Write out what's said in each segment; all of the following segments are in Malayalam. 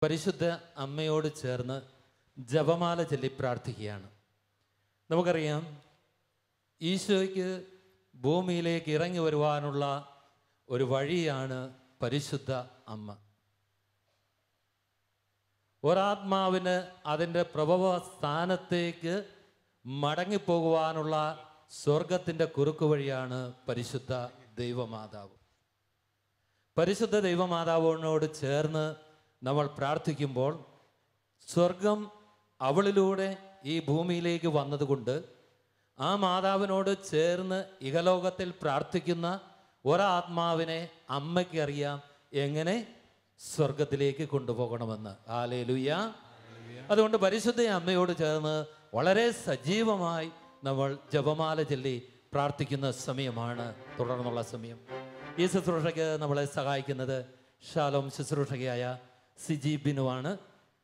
പരിശുദ്ധ അമ്മയോട് ചേർന്ന് ജപമാല ചൊല്ലി പ്രാർത്ഥിക്കുകയാണ്. നമുക്കറിയാം, ഈശോയ്ക്ക് ഭൂമിയിലേക്ക് ഇറങ്ങി വരുവാനുള്ള ഒരു വഴിയാണ് പരിശുദ്ധ അമ്മ. ഒരാത്മാവിന് അതിൻ്റെ പ്രഭവ സ്ഥാനത്തേക്ക് മടങ്ങിപ്പോകുവാനുള്ള സ്വർഗത്തിൻ്റെ കുറുക്കു വഴിയാണ് പരിശുദ്ധ ദൈവമാതാവ്. പരിശുദ്ധ ദൈവമാതാവിനോട് ചേർന്ന് നമ്മൾ പ്രാർത്ഥിക്കുമ്പോൾ സ്വർഗം അവളിലൂടെ ഈ ഭൂമിയിലേക്ക് വന്നതുകൊണ്ട് ആ മാതാവിനോട് ചേർന്ന് ഇഹലോകത്തിൽ പ്രാർത്ഥിക്കുന്ന ഒരാത്മാവിനെ അമ്മയ്ക്ക് അറിയാം എങ്ങനെ സ്വർഗത്തിലേക്ക് കൊണ്ടുപോകണമെന്ന്. ഹല്ലേലൂയ. അതുകൊണ്ട് പരിശുദ്ധ അമ്മയോട് ചേർന്ന് വളരെ സജീവമായി നമ്മൾ ജപമാല ചൊല്ലി പ്രാർത്ഥിക്കുന്ന സമയമാണ് തുടർന്നുള്ള സമയം. ഈ ശുശ്രൂഷയ്ക്ക് നമ്മളെ സഹായിക്കുന്നത് ഷാലോം ശുശ്രൂഷകയായ സിജി ബിനുവാണ്.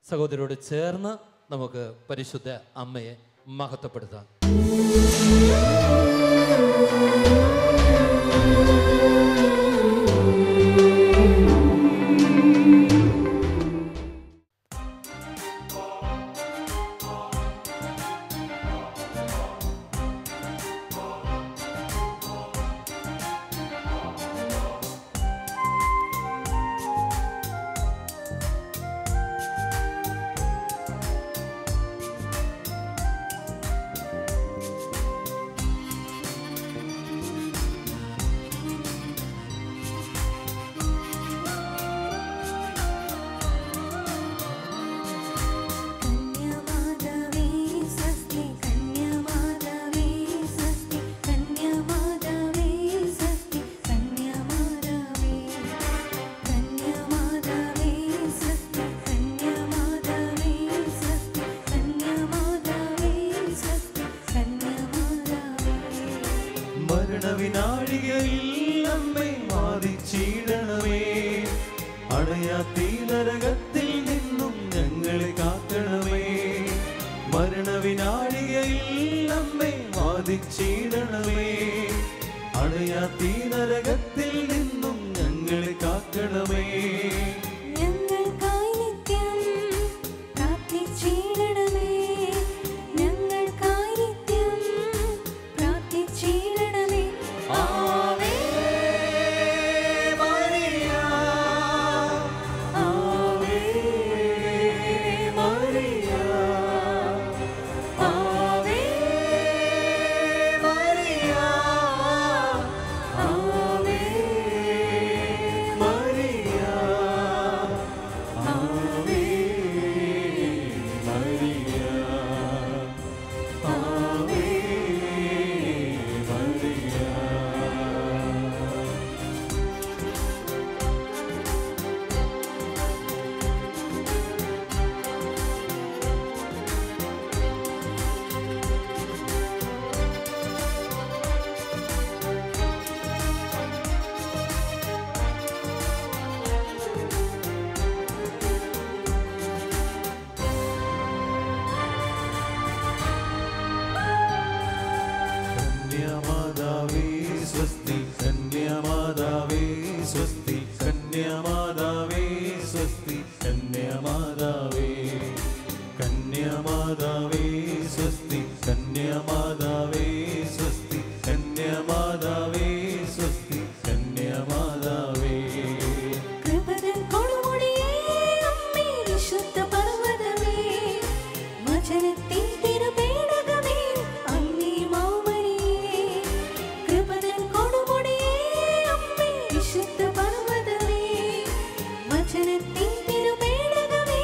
സഹോദരിയോട് ചേർന്ന് നമുക്ക് പരിശുദ്ധ അമ്മയെ മഹത്വപ്പെടുത്താം. വചനത്തിൻ തിരുപേടകമേ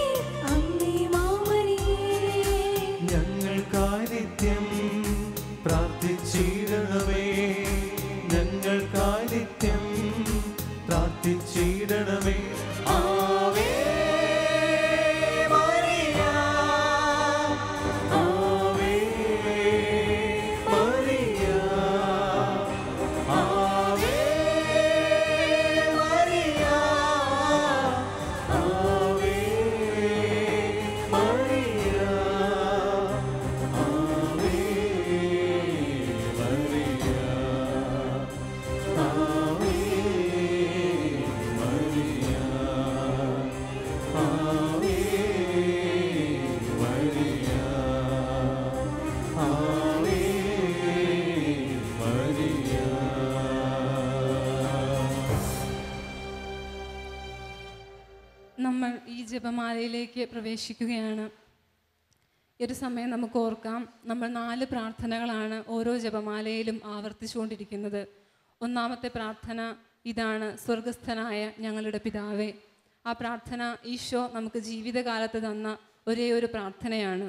ഈ ജപമാലയിലേക്ക് പ്രവേശിക്കുകയാണ്. ഈ ഒരു സമയം നമുക്ക് ഓർക്കാം, നമ്മൾ 4 പ്രാർത്ഥനകളാണ് ഓരോ ജപമാലയിലും ആവർത്തിച്ചുകൊണ്ടിരിക്കുന്നത്. ഒന്നാമത്തെ പ്രാർത്ഥന ഇതാണ്: സ്വർഗസ്ഥനായ ഞങ്ങളുടെ പിതാവേ. ആ പ്രാർത്ഥന ഈശോ നമുക്ക് ജീവിതകാലത്ത് തന്ന ഒരേ ഒരു പ്രാർത്ഥനയാണ്.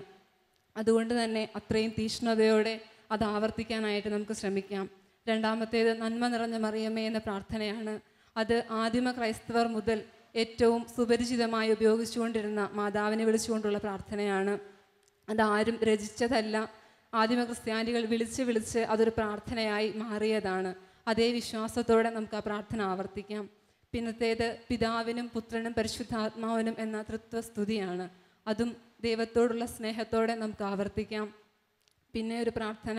അതുകൊണ്ട് തന്നെ അത്രയും തീഷ്ണതയോടെ അത് ആവർത്തിക്കാനായിട്ട് നമുക്ക് ശ്രമിക്കാം. രണ്ടാമത്തേത് നന്മ നിറഞ്ഞ മറിയമേ എന്ന പ്രാർത്ഥനയാണ്. അത് ആദിമ ക്രൈസ്തവർ മുതൽ ഏറ്റവും സുപരിചിതമായി ഉപയോഗിച്ചുകൊണ്ടിരുന്ന മാതാവിനെ വിളിച്ചുകൊണ്ടുള്ള പ്രാർത്ഥനയാണ്. അതാരും രചിച്ചതല്ല, ആദിമ ക്രിസ്ത്യാനികൾ വിളിച്ച് അതൊരു പ്രാർത്ഥനയായി മാറിയതാണ്. അതേ വിശ്വാസത്തോടെ നമുക്ക് ആ പ്രാർത്ഥന ആവർത്തിക്കാം. പിന്നത്തേത് പിതാവിനും പുത്രനും പരിശുദ്ധാത്മാവിനും എന്ന തൃത്വസ്തുതിയാണ്. അതും ദൈവത്തോടുള്ള സ്നേഹത്തോടെ നമുക്ക് ആവർത്തിക്കാം. പിന്നെ ഒരു പ്രാർത്ഥന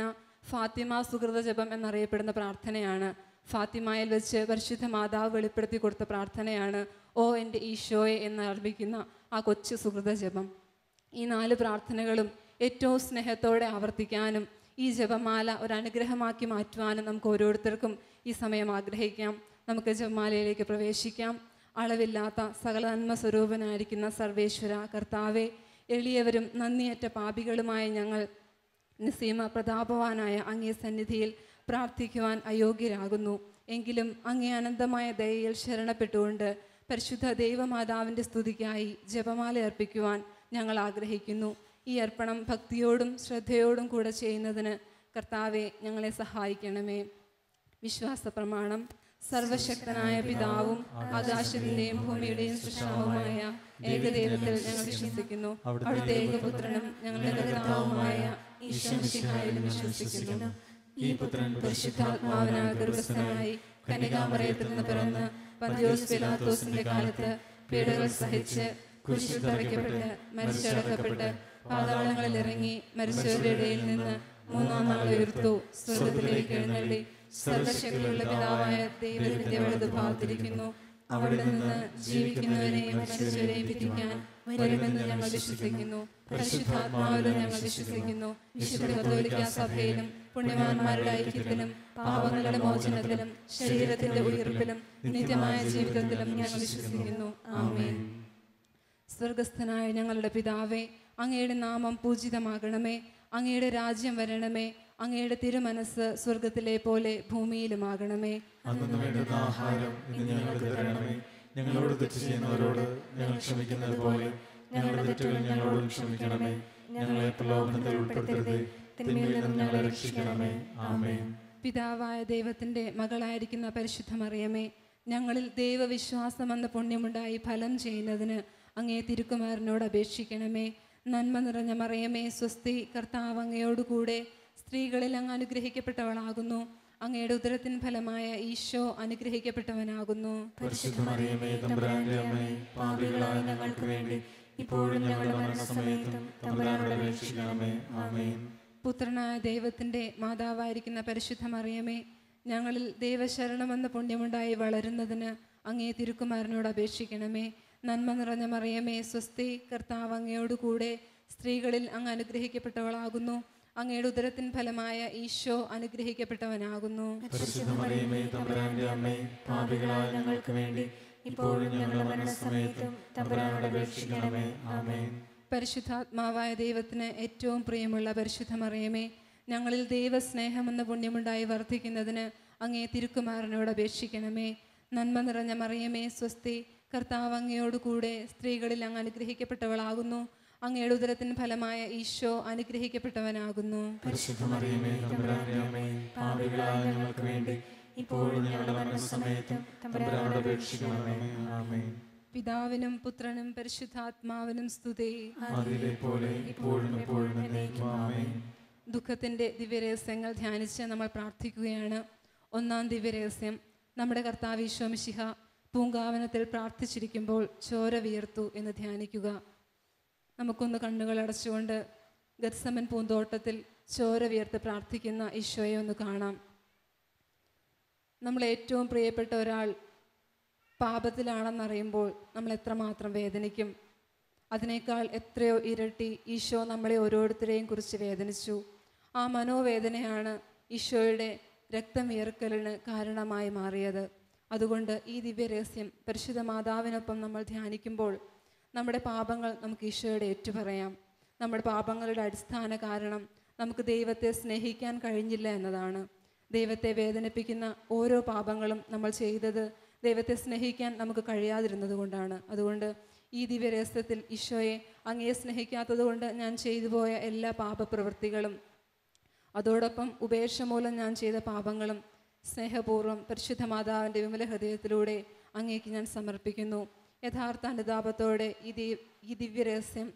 ഫാത്തിമ സുഹൃത ജപം എന്നറിയപ്പെടുന്ന പ്രാർത്ഥനയാണ്. ഫാത്തിമയിൽ വെച്ച് പരിശുദ്ധ മാതാവ് വെളിപ്പെടുത്തി കൊടുത്ത പ്രാർത്ഥനയാണ് ഓ എൻ്റെ ഈശോയെ എന്നാരംഭിക്കുന്ന ആ കൊച്ചു സുഹൃത ജപം. ഈ 4 പ്രാർത്ഥനകളും ഏറ്റവും സ്നേഹത്തോടെ ആവർത്തിക്കാനും ഈ ജപമാല ഒരു അനുഗ്രഹമാക്കി മാറ്റുവാനും നമുക്ക് ഓരോരുത്തർക്കും ഈ സമയം ആഗ്രഹിക്കാം. നമുക്ക് ജപമാലയിലേക്ക് പ്രവേശിക്കാം. അളവില്ലാത്ത സകല നന്മ സ്വരൂപനായിരിക്കുന്ന സർവേശ്വര കർത്താവെ, എളിയവരും നന്ദിയേറ്റ പാപികളുമായ ഞങ്ങൾ നിസ്സീമ പ്രതാപവാനായ അങ്ങേ സന്നിധിയിൽ പ്രാർത്ഥിക്കുവാൻ അയോഗ്യരാകുന്നു. എങ്കിലും അങ്ങേ അനന്തമായ ദയയിൽ ശരണപ്പെട്ടുകൊണ്ട് പരിശുദ്ധ ദൈവമാതാവിൻ്റെ സ്തുതിക്കായി ജപമാല അർപ്പിക്കുവാൻ ഞങ്ങൾ ആഗ്രഹിക്കുന്നു. ഈ അർപ്പണം ഭക്തിയോടും ശ്രദ്ധയോടും കൂടെ ചെയ്യുന്നതിന് കർത്താവെ ഞങ്ങളെ സഹായിക്കണമേ. വിശ്വാസ പ്രമാണം. സർവശക്തനായ പിതാവും ആകാശത്തിന്റെയും ഭൂമിയുടെയും സൃഷ്ടാവുമായ ഏകദൈവത്തിൽ ഞങ്ങൾ വിശ്വസിക്കുന്നു. അവിടുത്തെ ഏകപുത്രനും ഞങ്ങളുടെ കർത്താവുമായ ഈശോമിശിഹായിലും വിശ്വസിക്കുന്നു. ഈ പുത്രൻ പരിശുദ്ധാത്മാവിനാൽ ഗർഭസ്ഥനായി കന്യകാമറിയത്തിൽ നിന്ന് പിറന്ന് പന്തിയോസ് പിലാത്തോസിന്റെ കാലത്ത് പീഡകൾ സഹിച്ച് കുരിശിൽ തറയ്ക്കപ്പെട്ട് മരിച്ചടക്കപ്പെട്ട് പാതാളങ്ങളിൽ ഇറങ്ങി മരിച്ചവരുടെ ഇടയിൽ നിന്ന് 3-ാം നാൾ ഉയർത്തു. സ്വർഗത്തിലേക്ക് എഴുന്നള്ളി സർവശക്തിയുള്ള പിതാവായ ദൈവത്തിന്റെ വലതുഭാഗത്തിരിക്കുന്നു. അവിടെ നിന്ന് ജീവിക്കുന്നവരെയും മരിച്ചവരെയും വിധിക്കാൻ വരുമെന്ന് ഞങ്ങൾ വിശ്വസിക്കുന്നു. പരിശുദ്ധാത്മാവിലും ഞങ്ങൾ വിശ്വസിക്കുന്നു. വിശുദ്ധ കത്തോലിക്കാ സഭയിലും പുണ്യവാന്മാരുടെ ഐക്യത്തിലും പാപങ്ങളുടെ മോചനത്തിലും ശരീരത്തിന്റെ ഉയർപ്പിലും നിത്യമായ ജീവിതത്തിലും ഞങ്ങൾ വിശ്വസിക്കുന്നു. ആമേൻ. സ്വർഗസ്ഥനായ ഞങ്ങളുടെ പിതാവേ, അങ്ങയുടെ നാമം പൂജിതമാകണമേ. അങ്ങയുടെ രാജ്യം വരണമേ. അങ്ങയുടെ തിരുമനസ് സ്വർഗത്തിലെ പോലെ ഭൂമിയിലുമാകണമേ. ആഹാരം ഞങ്ങൾക്ക് തരണമേ. ഞങ്ങളോട് തെറ്റ് ചെയ്യുന്നവരോട് ഞങ്ങൾ ക്ഷമിക്കുന്നത് പോലെ ഞങ്ങളുടെ തെറ്റുകൾ ഞങ്ങളോട് ക്ഷമിക്കണമേ. ഞങ്ങളെ പ്രലോഭനത്തിൽ ഉൾപ്പെടുത്തരുതേ, തിന്മയിൽ നിന്നും ഞങ്ങളെ രക്ഷിക്കണമേ. ആമേൻ. പിതാവായ ദൈവത്തിന്റെ മകളായിരിക്കുന്ന പരിശുദ്ധ മറിയമേ, ഞങ്ങളിൽ ദൈവവിശ്വാസം എന്ന പുണ്യമുണ്ടായി ഫലം ചെയ്യുന്നതിന് അങ്ങേ തിരുക്കുമാരനോട് അപേക്ഷിക്കണമേ. നന്മ നിറഞ്ഞ മറിയമേ സ്വസ്തി, കർത്താവ് അങ്ങയോടുകൂടെ സ്ത്രീകളിൽ അങ്ങ് അനുഗ്രഹിക്കപ്പെട്ടവളാകുന്നു. അങ്ങയുടെ ഉദരത്തിൻ ഫലമായ ഈശോ അനുഗ്രഹിക്കപ്പെട്ടവനാകുന്നു. പരിശുദ്ധ മറിയമേ തമ്പുരാന്റെ അമ്മേ, പാപികളായ ഞങ്ങൾക്ക് വേണ്ടി ഇപ്പോഴും ഞങ്ങളുടെ മരണസമയത്തും തമ്പുരാനോട് അപേക്ഷിക്കണമേ. ആമേൻ. പുത്രനായ ദൈവത്തിന്റെ മാതാവായിരിക്കുന്ന പരിശുദ്ധ മറിയമേ, ഞങ്ങളിൽ ദൈവശരണമെന്ന പുണ്യമുണ്ടായി വളരുന്നതിന് അങ്ങേ തിരുക്കുമാരനോട് അപേക്ഷിക്കണമേ. നന്മ നിറഞ്ഞ മറിയമേ സ്വസ്തി, കർത്താവ് അങ്ങയോടുകൂടെ സ്ത്രീകളിൽ അങ്ങ് അനുഗ്രഹിക്കപ്പെട്ടവളാകുന്നു. അങ്ങയുടെ ഉദരത്തിൻ ഫലമായ ഈശോ അനുഗ്രഹിക്കപ്പെട്ടവനാകുന്നു. പരിശുദ്ധ മറിയമേ തമ്പുരാന്റെ അമ്മേ, പാപികളായ ഞങ്ങൾക്ക് വേണ്ടി ഇപ്പോഴും ഞങ്ങളുടെ മരണസമയത്തും തമ്പുരാനോട് അപേക്ഷിക്കണമേ. ആമേൻ. പരിശുദ്ധാത്മാവായ ദൈവത്തിന് ഏറ്റവും പ്രിയമുള്ള പരിശുദ്ധ മറിയമേ, ഞങ്ങളിൽ ദൈവസ്നേഹമെന്ന പുണ്യമുണ്ടായി വർദ്ധിക്കുന്നതിന് അങ്ങേ തിരുക്കുമാരനോട് അപേക്ഷിക്കണമേ. നന്മ നിറഞ്ഞ മറിയമേ സ്വസ്തി, കർത്താവ് അങ്ങയോടുകൂടെ സ്ത്രീകളിൽ അങ്ങ് അനുഗ്രഹിക്കപ്പെട്ടവളാകുന്നു. അങ്ങയുടെ ഉദരത്തിൻ ഫലമായ ഈശോ അനുഗ്രഹിക്കപ്പെട്ടവനാകുന്നു. പരിശുദ്ധ മറിയമേ തമ്പുരാന്റെ അമ്മേ, പാപികളായ ഞങ്ങൾക്ക് വേണ്ടി ഇപ്പോഴും ഞങ്ങളുടെ മരണസമയത്തും തമ്പുരാനോട് അപേക്ഷിക്കണമേ. ആമേൻ. പിതാവിനും പുത്രനും പരിശുദ്ധാത്മാവിനും സ്തുതി. അതിലെ പോലെ ഇപ്പോഴും എപ്പോഴും എന്നേക്കും. ആമേൻ. ദുഃഖത്തിന്റെ ദിവ്യരഹസ്യങ്ങൾ ധ്യാനിച്ച് നമ്മൾ പ്രാർത്ഥിക്കുകയാണ്. 1-ാം ദിവ്യരഹസ്യം, നമ്മുടെ കർത്താവ് ഈശോ മിശിഹ പൂങ്കാവനത്തിൽ പ്രാർത്ഥിച്ചിരിക്കുമ്പോൾ ചോര വിയർത്തു എന്ന് ധ്യാനിക്കുക. നമുക്കൊന്ന് കണ്ണുകൾ അടച്ചുകൊണ്ട് ഗത്സമൻ പൂന്തോട്ടത്തിൽ ചോര വിയർത്ത് പ്രാർത്ഥിക്കുന്ന ഈശോയെ ഒന്ന് കാണാം. നമ്മൾ ഏറ്റവും പ്രിയപ്പെട്ട ഒരാൾ പാപത്തിലാണെന്നറിയുമ്പോൾ നമ്മൾ എത്രമാത്രം വേദനിക്കും. അതിനേക്കാൾ എത്രയോ ഇരട്ടി ഈശോ നമ്മളെ ഓരോരുത്തരെയും കുറിച്ച് വേദനിച്ചു. ആ മനോവേദനയാണ് ഈശോയുടെ രക്തം വിയർക്കലിന് കാരണമായി മാറിയത്. അതുകൊണ്ട് ഈ ദിവ്യരഹസ്യം പരിശുദ്ധ മാതാവിനൊപ്പം നമ്മൾ ധ്യാനിക്കുമ്പോൾ നമ്മുടെ പാപങ്ങൾ നമുക്ക് ഈശോയോട് ഏറ്റുപറയാം. നമ്മുടെ പാപങ്ങളുടെ അടിസ്ഥാന കാരണം നമുക്ക് ദൈവത്തെ സ്നേഹിക്കാൻ കഴിഞ്ഞില്ല എന്നതാണ്. ദൈവത്തെ വേദനിപ്പിക്കുന്ന ഓരോ പാപങ്ങളും നമ്മൾ ചെയ്തത് ദൈവത്തെ സ്നേഹിക്കാൻ നമുക്ക് കഴിയാതിരുന്നത് കൊണ്ടാണ്. അതുകൊണ്ട് ഈ ദിവ്യരഹസ്യത്തിൽ ഈശോയെ, അങ്ങയെ സ്നേഹിക്കാത്തത് കൊണ്ട് ഞാൻ ചെയ്തു പോയ എല്ലാ പാപപ്രവൃത്തികളും, അതോടൊപ്പം ഉപേക്ഷ മൂലം ഞാൻ ചെയ്ത പാപങ്ങളും സ്നേഹപൂർവ്വം പരിശുദ്ധ മാതാവിൻ്റെ വിമല ഹൃദയത്തിലൂടെ അങ്ങേക്ക് ഞാൻ സമർപ്പിക്കുന്നു. യഥാർത്ഥ അനുതാപത്തോടെ ഈ ദിവ്യരഹസ്യം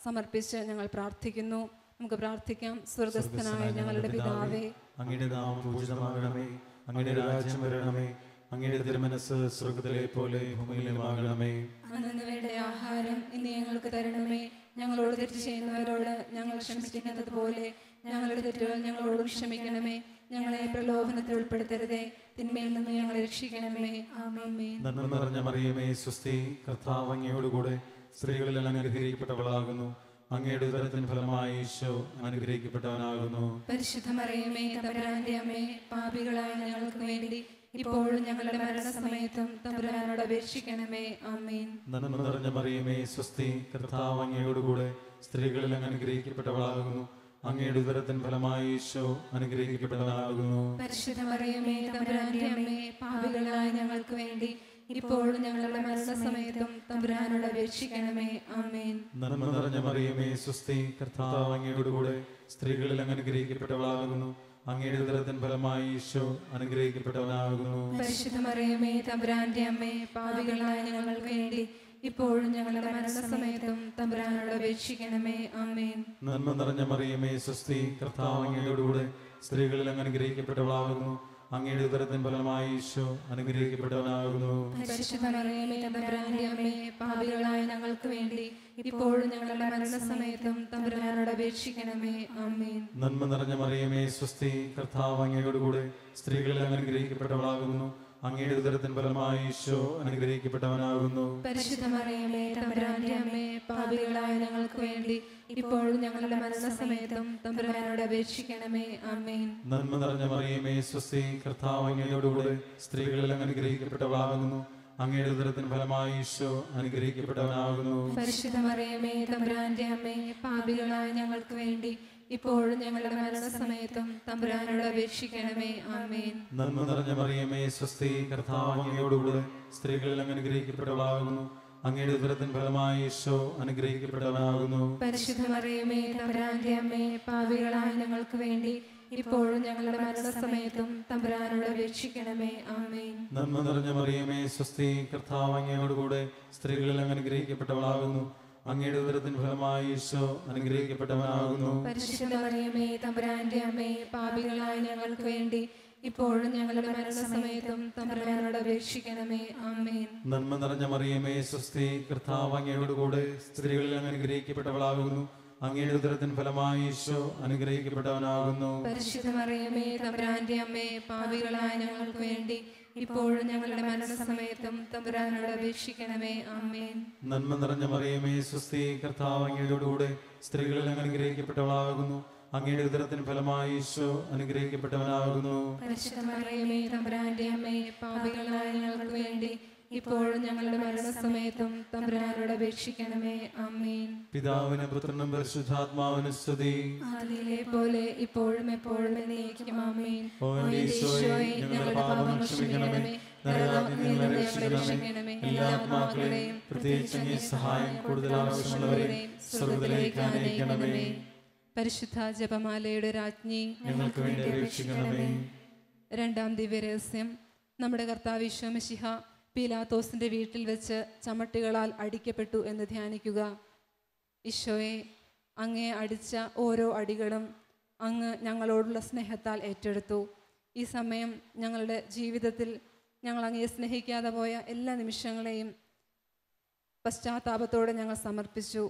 സമർപ്പിച്ച് ഞങ്ങൾ പ്രാർത്ഥിക്കുന്നു. നമുക്ക് പ്രാർത്ഥിക്കാം. സ്വർഗസ്ഥനായ ഞങ്ങളുടെ പിതാവേ, അങ്ങയുടെ നാമം പൂജിതമാകണമേ, അങ്ങയുടെ രാജ്യം വരണമേ, അങ്ങയുടെ തിരുമനസ്സ് സ്വർഗ്ഗത്തിലെ പോലെ ഭൂമിയിലുമാകണമേ. അന്നു വേണ്ട ആഹാരം ഇന്ന് ഞങ്ങൾക്ക് തരണമേ. ഞങ്ങളോട് തെറ്റ് ചെയ്യുന്നവരോട് ഞങ്ങൾ ക്ഷമിക്കുന്നത് പോലെ ഞങ്ങളുടെ തെറ്റുകൾ ഞങ്ങളോടും ക്ഷമിക്കണമേ. ഞങ്ങളെ പ്രലോഭനത്തിൽ ഉൾപ്പെടുത്തരുതേ, തിന്മയിൽ നിന്ന് ഞങ്ങളെ രക്ഷിക്കണമേ. ആമേൻ. നന്മ നിറഞ്ഞ മറിയമേ, സ്വസ്തി, കർത്താവ് അങ്ങയോടുകൂടെ സ്ത്രീകളിൽ അനുഗ്രഹിക്കപ്പെട്ടവളാകുന്നു. അങ്ങയുടെ ഉദരത്തിൻ ഫലമായി ഈശോ അനുഗ്രഹിക്കപ്പെട്ടവനാകുന്നു. പരിശുദ്ധ മറിയമേ, തമ്പുരാന്റെ അമ്മേ, പാപികളായ ഞങ്ങൾക്ക് വേണ്ടി ഇപ്പോഴും ഞങ്ങളുടെ മരണസമയത്തും തമ്പുരാനോട് അപേക്ഷിക്കണമേ. ആമേൻ. നന്മ നിറഞ്ഞ മറിയമേ, സ്വസ്തി, കർത്താവ് അങ്ങയോടുകൂടെ സ്ത്രീകളിൽ അനുഗ്രഹിക്കപ്പെട്ടവളാകുന്നു. അങ്ങയുടെ ഉദരത്തിൻ ഫലമായി ഈശോ അനുഗ്രഹിക്കപ്പെട്ടവനാകുന്നു. പരിശുദ്ധ മറിയമേ, തമ്പുരാന്റെ അമ്മേ, പാപികളായ ഞങ്ങൾക്ക് വേണ്ടി ഇപ്പോഴും ഞങ്ങളുടെ മരണസമയത്തും തമ്പുരാനോട് അപേക്ഷിക്കണമേ. ആമേൻ. നന്മ നിറഞ്ഞ മറിയമേ, സ്വസ്തി, കർത്താവ് അങ്ങയോടുകൂടെ സ്ത്രീകളിൽ അനുഗ്രഹിക്കപ്പെട്ടവളാകുന്നു. അങ്ങയുടെ ഉദരത്തിൻ ഫലമായി ഈശോ അനുഗ്രഹിക്കപ്പെട്ടവനാകുന്നു. പരിശുദ്ധ മറിയമേ, തമ്പുരാന്റെ അമ്മേ, പാപികളായ ഞങ്ങൾക്ക് വേണ്ടി ഇപ്പോഴും ഞങ്ങളുടെ മരണസമയത്തും തമ്പുരാനോട് അപേക്ഷിക്കണമേ. ആമേൻ. നന്മ നിറഞ്ഞ മറിയമേ, സ്വസ്തി, കർത്താവ് അങ്ങയോടുകൂടെ സ്ത്രീകളിൽ അനുഗ്രഹിക്കപ്പെട്ടവളാകുന്നു. അങ്ങയുടെ ഉദരത്തിൻ ഫലമായി ഈശോ അനുഗ്രഹിക്കപ്പെട്ടവനാകുന്നു. പരിശുദ്ധ മറിയമേ, തമ്പുരാന്റെ അമ്മേ, പാപികളായ ഞങ്ങൾക്ക് വേണ്ടി ഇപ്പോഴും ഞങ്ങളുടെ മരണസമയത്തും തമ്പുരാനോട് അപേക്ഷിക്കണമേ. ആമേൻ. നന്മ നിറഞ്ഞ മറിയമേ, സ്വസ്തി, കർത്താവ് അങ്ങയോടുകൂടെ സ്ത്രീകളിൽ അനുഗ്രഹിക്കപ്പെട്ടവളാകുന്നു. അങ്ങയുടെ ഉദരത്തിൻ ഫലമായി ഈശോ അനുഗ്രഹിക്കപ്പെട്ടവനാകുന്നു. പരിശുദ്ധ മറിയമേ, തമ്പുരാന്റെ അമ്മേ, പാപികളായ ഞങ്ങൾക്ക് വേണ്ടി ഇപ്പോഴും ഞങ്ങളുടെ മരണസമയത്തും തമ്പുരാനോട് അപേക്ഷിക്കണമേ. ആമേൻ. നന്മ നിറഞ്ഞ മറിയമേ, സ്വസ്തി, കർത്താവ് അങ്ങയോടുകൂടെ സ്ത്രീകളിൽ അനുഗ്രഹിക്കപ്പെട്ടവളാകുന്നു. അങ്ങയുടെ ഉദരത്തിൻ ഫലമായി ഈശോ അനുഗ്രഹിക്കപ്പെട്ടവനാകുന്നു. പരിശുദ്ധ മറിയമേ, തമ്പുരാന്റെ അമ്മേ, പാപികളായ ഞങ്ങൾക്ക് വേണ്ടി ഇപ്പോഴും ഞങ്ങളുടെ മരണസമയത്തും തമ്പുരാനോട് അപേക്ഷിക്കണമേ. ആമേൻ. നന്മ നിറഞ്ഞ മറിയമേ, സ്വസ്തി, കർത്താവ് അങ്ങയോടുകൂടെ സ്ത്രീകളിൽ അനുഗ്രഹിക്കപ്പെട്ടവളാകുന്നു. അങ്ങയുടെ ഉദരത്തിൻ ഫലമായി ഈശോ അനുഗ്രഹിക്കപ്പെട്ടവനാകുന്നു. പരിശുദ്ധ മറിയമേ, തമ്പുരാന്റെ അമ്മേ, പാപികളായ ഞങ്ങൾക്ക് വേണ്ടി ഇപ്പോഴും ഞങ്ങളുടെ മരണസമയത്തും തമ്പുരാനോട് അപേക്ഷിക്കണമേ. ആമേൻ. നന്മ നിറഞ്ഞ മറിയമേ, സ്വസ്തി, കർത്താവ് അങ്ങയോടുകൂടെ സ്ത്രീകളിൽ അനുഗ്രഹിക്കപ്പെട്ടവളാകുന്നു. അങ്ങയുടെ ഉദരത്തിൻ ഫലമായി ഈശോ അനുഗ്രഹിക്കപ്പെട്ടവനാകുന്നു. പരിശുദ്ധ മറിയമേ, തമ്പുരാന്റെ അമ്മേ, പാപികളായ ഞങ്ങൾക്ക് വേണ്ടി ഇപ്പോഴും ഞങ്ങളുടെ മരണസമയത്തും തമ്പുരാനോട് അപേക്ഷിക്കണമേ. ആമേൻ. നന്മ നിറഞ്ഞ മറിയമേ, സ്വസ്തി, കർത്താവ് അങ്ങയോടുകൂടെ സ്ത്രീകളിൽ അനുഗ്രഹിക്കപ്പെട്ടവളാകുന്നു. അങ്ങയുടെ ഉദരത്തിൻ ഫലമായി ഈശോ അനുഗ്രഹിക്കപ്പെട്ടവനാകുന്നു. പരിശുദ്ധ മറിയമേ, തമ്പുരാന്റെ അമ്മേ, പാപികളായ ഞങ്ങൾക്ക് വേണ്ടി ഇപ്പോഴും ഞങ്ങളുടെ മരണസമയത്തും തമ്പുരാനോട് അപേക്ഷിക്കണമേ. ആമേൻ. നന്മ നിറഞ്ഞ മറിയമേ, സ്വസ്തി, കർത്താവ് അങ്ങയോടുകൂടെ സ്ത്രീകളിൽ അനുഗ്രഹിക്കപ്പെട്ടവളാകുന്നു. അങ്ങയുടെ ഉദരത്തിൻ ഫലമായി ഈശോ അനുഗ്രഹിക്കപ്പെട്ടവനാകുന്നു. പരിശുദ്ധ മറിയമേ, തമ്പുരാന്റെ അമ്മേ, പാപികളായ ഞങ്ങൾക്ക് വേണ്ടി ഇപ്പോഴും ഞങ്ങളുടെ മരണസമയത്തും തമ്പുരാനോട് അപേക്ഷിക്കണമേ. ആമേൻ. പിതാവിനും പുത്രനും പരിശുദ്ധാത്മാവിനും സ്തുതി. ആദിയിലെ പോലെ ഇപ്പോഴും എപ്പോഴും എന്നേക്കും. ആമേൻ. ഓ എൻ്റെ ഈശോയെ, ഞങ്ങളുടെ പാപങ്ങൾ ക്ഷമിക്കണമേ, നരകാഗ്നിയിൽ നിന്ന് ഞങ്ങളെ രക്ഷിക്കണമേ. എല്ലാ ആത്മാക്കളെയും പ്രത്യേകിച്ച് അങ്ങേ സഹായം കൂടുതൽ ആവശ്യമുള്ളവരെയും സ്വർഗ്ഗത്തിലേക്ക് ആനയിക്കണമേ. പരിശുദ്ധ ജപമാലയുടെ രാജ്ഞി, ഞങ്ങൾക്ക് വേണ്ടി അപേക്ഷിക്കണമേ. രണ്ടാം ദിവ്യരഹസ്യം. നമ്മുടെ കർത്താവ് ഈശോ മിശിഹ പീലാത്തോസിന്റെ വീട്ടിൽ വെച്ച് ചമട്ടുകളാൽ അടിക്കപ്പെട്ടു എന്ന് ധ്യാനിക്കുക. ഈശോയെ, അങ്ങേ അടിച്ച ഓരോ അടികളും അങ്ങ് ഞങ്ങളോടുള്ള സ്നേഹത്താൽ ഏറ്റെടുത്തു. ഈ സമയം ഞങ്ങളുടെ ജീവിതത്തിൽ ഞങ്ങൾ അങ്ങയെ സ്നേഹിക്കാതെ പോയ എല്ലാ നിമിഷങ്ങളെയും പശ്ചാത്താപത്തോടെ ഞങ്ങൾ സമർപ്പിച്ചു.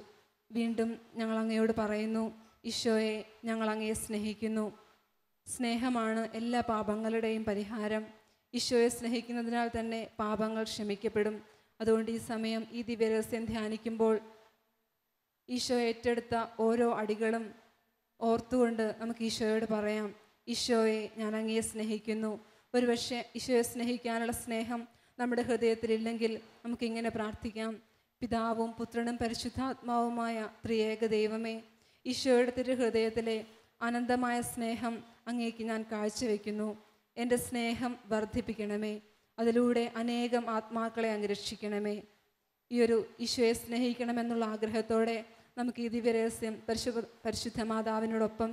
വീണ്ടും ഞങ്ങൾ അങ്ങയോട് പറയുന്നു, ഈശോയെ, ഞങ്ങൾ അങ്ങയെ സ്നേഹിക്കുന്നു. സ്നേഹമാണ് എല്ലാ പാപങ്ങളുടെയും പരിഹാരം. ഈശോയെ സ്നേഹിക്കുന്നതിനാൽ തന്നെ പാപങ്ങൾ ക്ഷമിക്കപ്പെടും. അതുകൊണ്ട് ഈ സമയം ഈ ദിവ്യരഹസ്യം ധ്യാനിക്കുമ്പോൾ ഈശോ ഏറ്റെടുത്ത ഓരോ അടികളും ഓർത്തുകൊണ്ട് നമുക്ക് ഈശോയോട് പറയാം, ഈശോയെ, ഞാൻ അങ്ങയെ സ്നേഹിക്കുന്നു. ഒരുപക്ഷെ ഈശോയെ സ്നേഹിക്കാനുള്ള സ്നേഹം നമ്മുടെ ഹൃദയത്തിലില്ലെങ്കിൽ നമുക്കിങ്ങനെ പ്രാർത്ഥിക്കാം, പിതാവും പുത്രനും പരിശുദ്ധാത്മാവുമായ ത്രിയേക ദൈവമേ, ഈശോയുടെ തിരുഹൃദയത്തിലെ അനന്തമായ സ്നേഹം അങ്ങേക്ക് ഞാൻ കാഴ്ചവെക്കുന്നു. എൻ്റെ സ്നേഹം വർദ്ധിപ്പിക്കണമേ. അതിലൂടെ അനേകം ആത്മാക്കളെ അങ്ങ് രക്ഷിക്കണമേ. ഈ ഒരു ഈശോയെ സ്നേഹിക്കണമെന്നുള്ള ആഗ്രഹത്തോടെ നമുക്ക് ഈ ദിവ്യരഹസ്യം പരിശുദ്ധ മാതാവിനോടൊപ്പം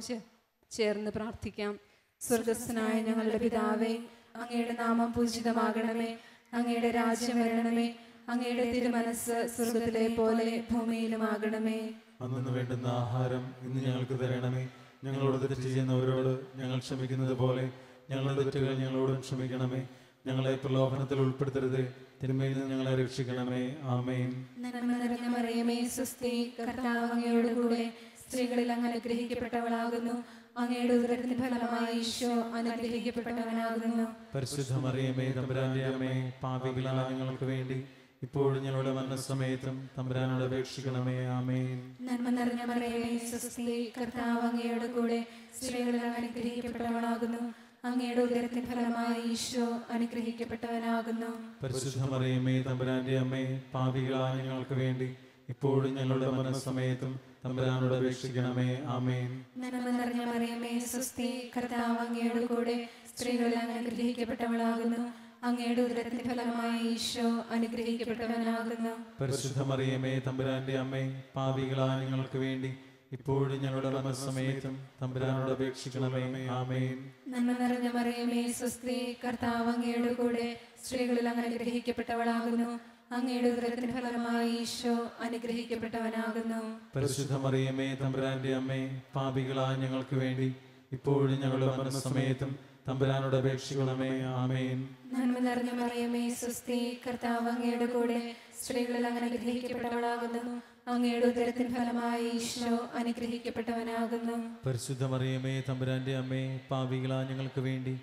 ചേർന്ന് പ്രാർത്ഥിക്കാം. സ്വർഗസ്ഥനായ ഞങ്ങളുടെ പിതാവേ, അങ്ങയുടെ നാമം പൂജിതമാകണമേ. അങ്ങയുടെ രാജ്യം വരണമേ. അങ്ങയുടെ തിരുമനസ്സ് സ്വർഗത്തിലെ പോലെ ഭൂമിയിലുമാകണമേ. അന്നു വേണ്ടുന്ന ആഹാരം ഇന്ന് ഞങ്ങൾക്ക് തരണമേ. ഞങ്ങളോട് തെറ്റ് ചെയ്യുന്നവരോട് ഞങ്ങൾ ക്ഷമിക്കുന്നത് പോലെ ഞങ്ങളുടെ തെറ്റുകൾ ഞങ്ങളോടും ക്ഷമിക്കണമേ. ഞങ്ങളെ പ്രലോഭനത്തിൽ ഉൾപ്പെടുത്തരുത്, തിന്മയിൽ നിന്ന് ഞങ്ങളെ രക്ഷിക്കണമേ. ആമേൻ. നന്മ നിറഞ്ഞ മറിയമേ, സ്വസ്തി, കർത്താവ് അങ്ങയോടുകൂടെ സ്ത്രീകളിൽ അങ്ങ് അനുഗ്രഹിക്കപ്പെട്ടവളാകുന്നു. അങ്ങയുടെ ഉദരത്തിൻ ഫലമായി ഈശോ അനുഗ്രഹിക്കപ്പെട്ടവനാകുന്നു. പരിശുദ്ധ മറിയമേ, തമ്പുരാന്റെ അമ്മേ, പാപികളായ ഞങ്ങൾക്ക് വേണ്ടി ഇപ്പോഴും ഞങ്ങളുടെ മരണസമയത്തും തമ്പുരാനോട് അപേക്ഷിക്കണമേ. ആമേൻ. നന്മ നിറഞ്ഞ മറിയമേ, സ്വസ്തി, കർത്താവ് അങ്ങയോടുകൂടെ സ്ത്രീകളിൽ അങ്ങ് അനുഗ്രഹിക്കപ്പെട്ടവളാകുന്നു. അങ്ങയുടെ ഉദരത്തിൻ ഫലമായി ഈശോ അനുഗ്രഹിക്കപ്പെട്ടവനാകുന്നു. പരിശുദ്ധ മറിയമേ, തമ്പുരാന്റെ അമ്മേ, പാപികളായ ഞങ്ങൾക്ക് വേണ്ടി ഇപ്പോഴും ഞങ്ങളുടെ മരണസമയത്തും തമ്പുരാനോട് അപേക്ഷിക്കണമേ. ആമേൻ. നന്മ നിറഞ്ഞ മറിയമേ, സ്വസ്തി, കർത്താവ് അങ്ങയോടുകൂടെ സ്ത്രീകളിൽ അങ്ങ് അനുഗ്രഹിക്കപ്പെട്ടവളാകുന്നു. അങ്ങയുടെ ഉദരത്തിൻ ഫലമായി ഈശോ അനുഗ്രഹിക്കപ്പെട്ടവനാകുന്നു. പരിശുദ്ധ മറിയമേ, തമ്പുരാന്റെ അമ്മേ, പാപികളായ ഞങ്ങൾക്ക് വേണ്ടി ഇപ്പോഴും ഞങ്ങളുടെ മരണസമയത്തും തമ്പുരാനോട് അപേക്ഷിക്കണമേ. ആമേൻ. നന്മ നിറഞ്ഞ മറിയമേ, സ്വസ്തി, കർത്താവ് അങ്ങയോടുകൂടെ സ്ത്രീകളിൽ അങ്ങ് അനുഗ്രഹിക്കപ്പെട്ടവളാകുന്നു. അങ്ങയുടെ ഉദരത്തിൻ ഫലമായി ഈശോ അനുഗ്രഹിക്കപ്പെട്ടവനാകുന്നു. പരിശുദ്ധ മറിയമേ, തമ്പുരാന്റെ അമ്മേ, പാപികളായ ഞങ്ങൾക്ക് വേണ്ടി ഇപ്പോഴും ഞങ്ങളുടെ മരണസമയത്തും തമ്പുരാനോട് അപേക്ഷിക്കണമേ. ആമേൻ. നന്മ നിറഞ്ഞ മറിയമേ, സ്വസ്തി, കർത്താവ് അങ്ങയുടെ കൂടെ സ്ത്രീകളിൽ അങ്ങ് അനുഗ്രഹിക്കപ്പെട്ടവളാകുന്നു. അങ്ങയുടെ ഉദരത്തിൻ ഫലമായി ഈശോ അനുഗ്രഹിക്കപ്പെട്ടവനാകുന്നു. പരിശുദ്ധ മറിയമേ, തമ്പുരാന്റെ അമ്മേ, പാപികളായ ഞങ്ങൾക്ക് വേണ്ടി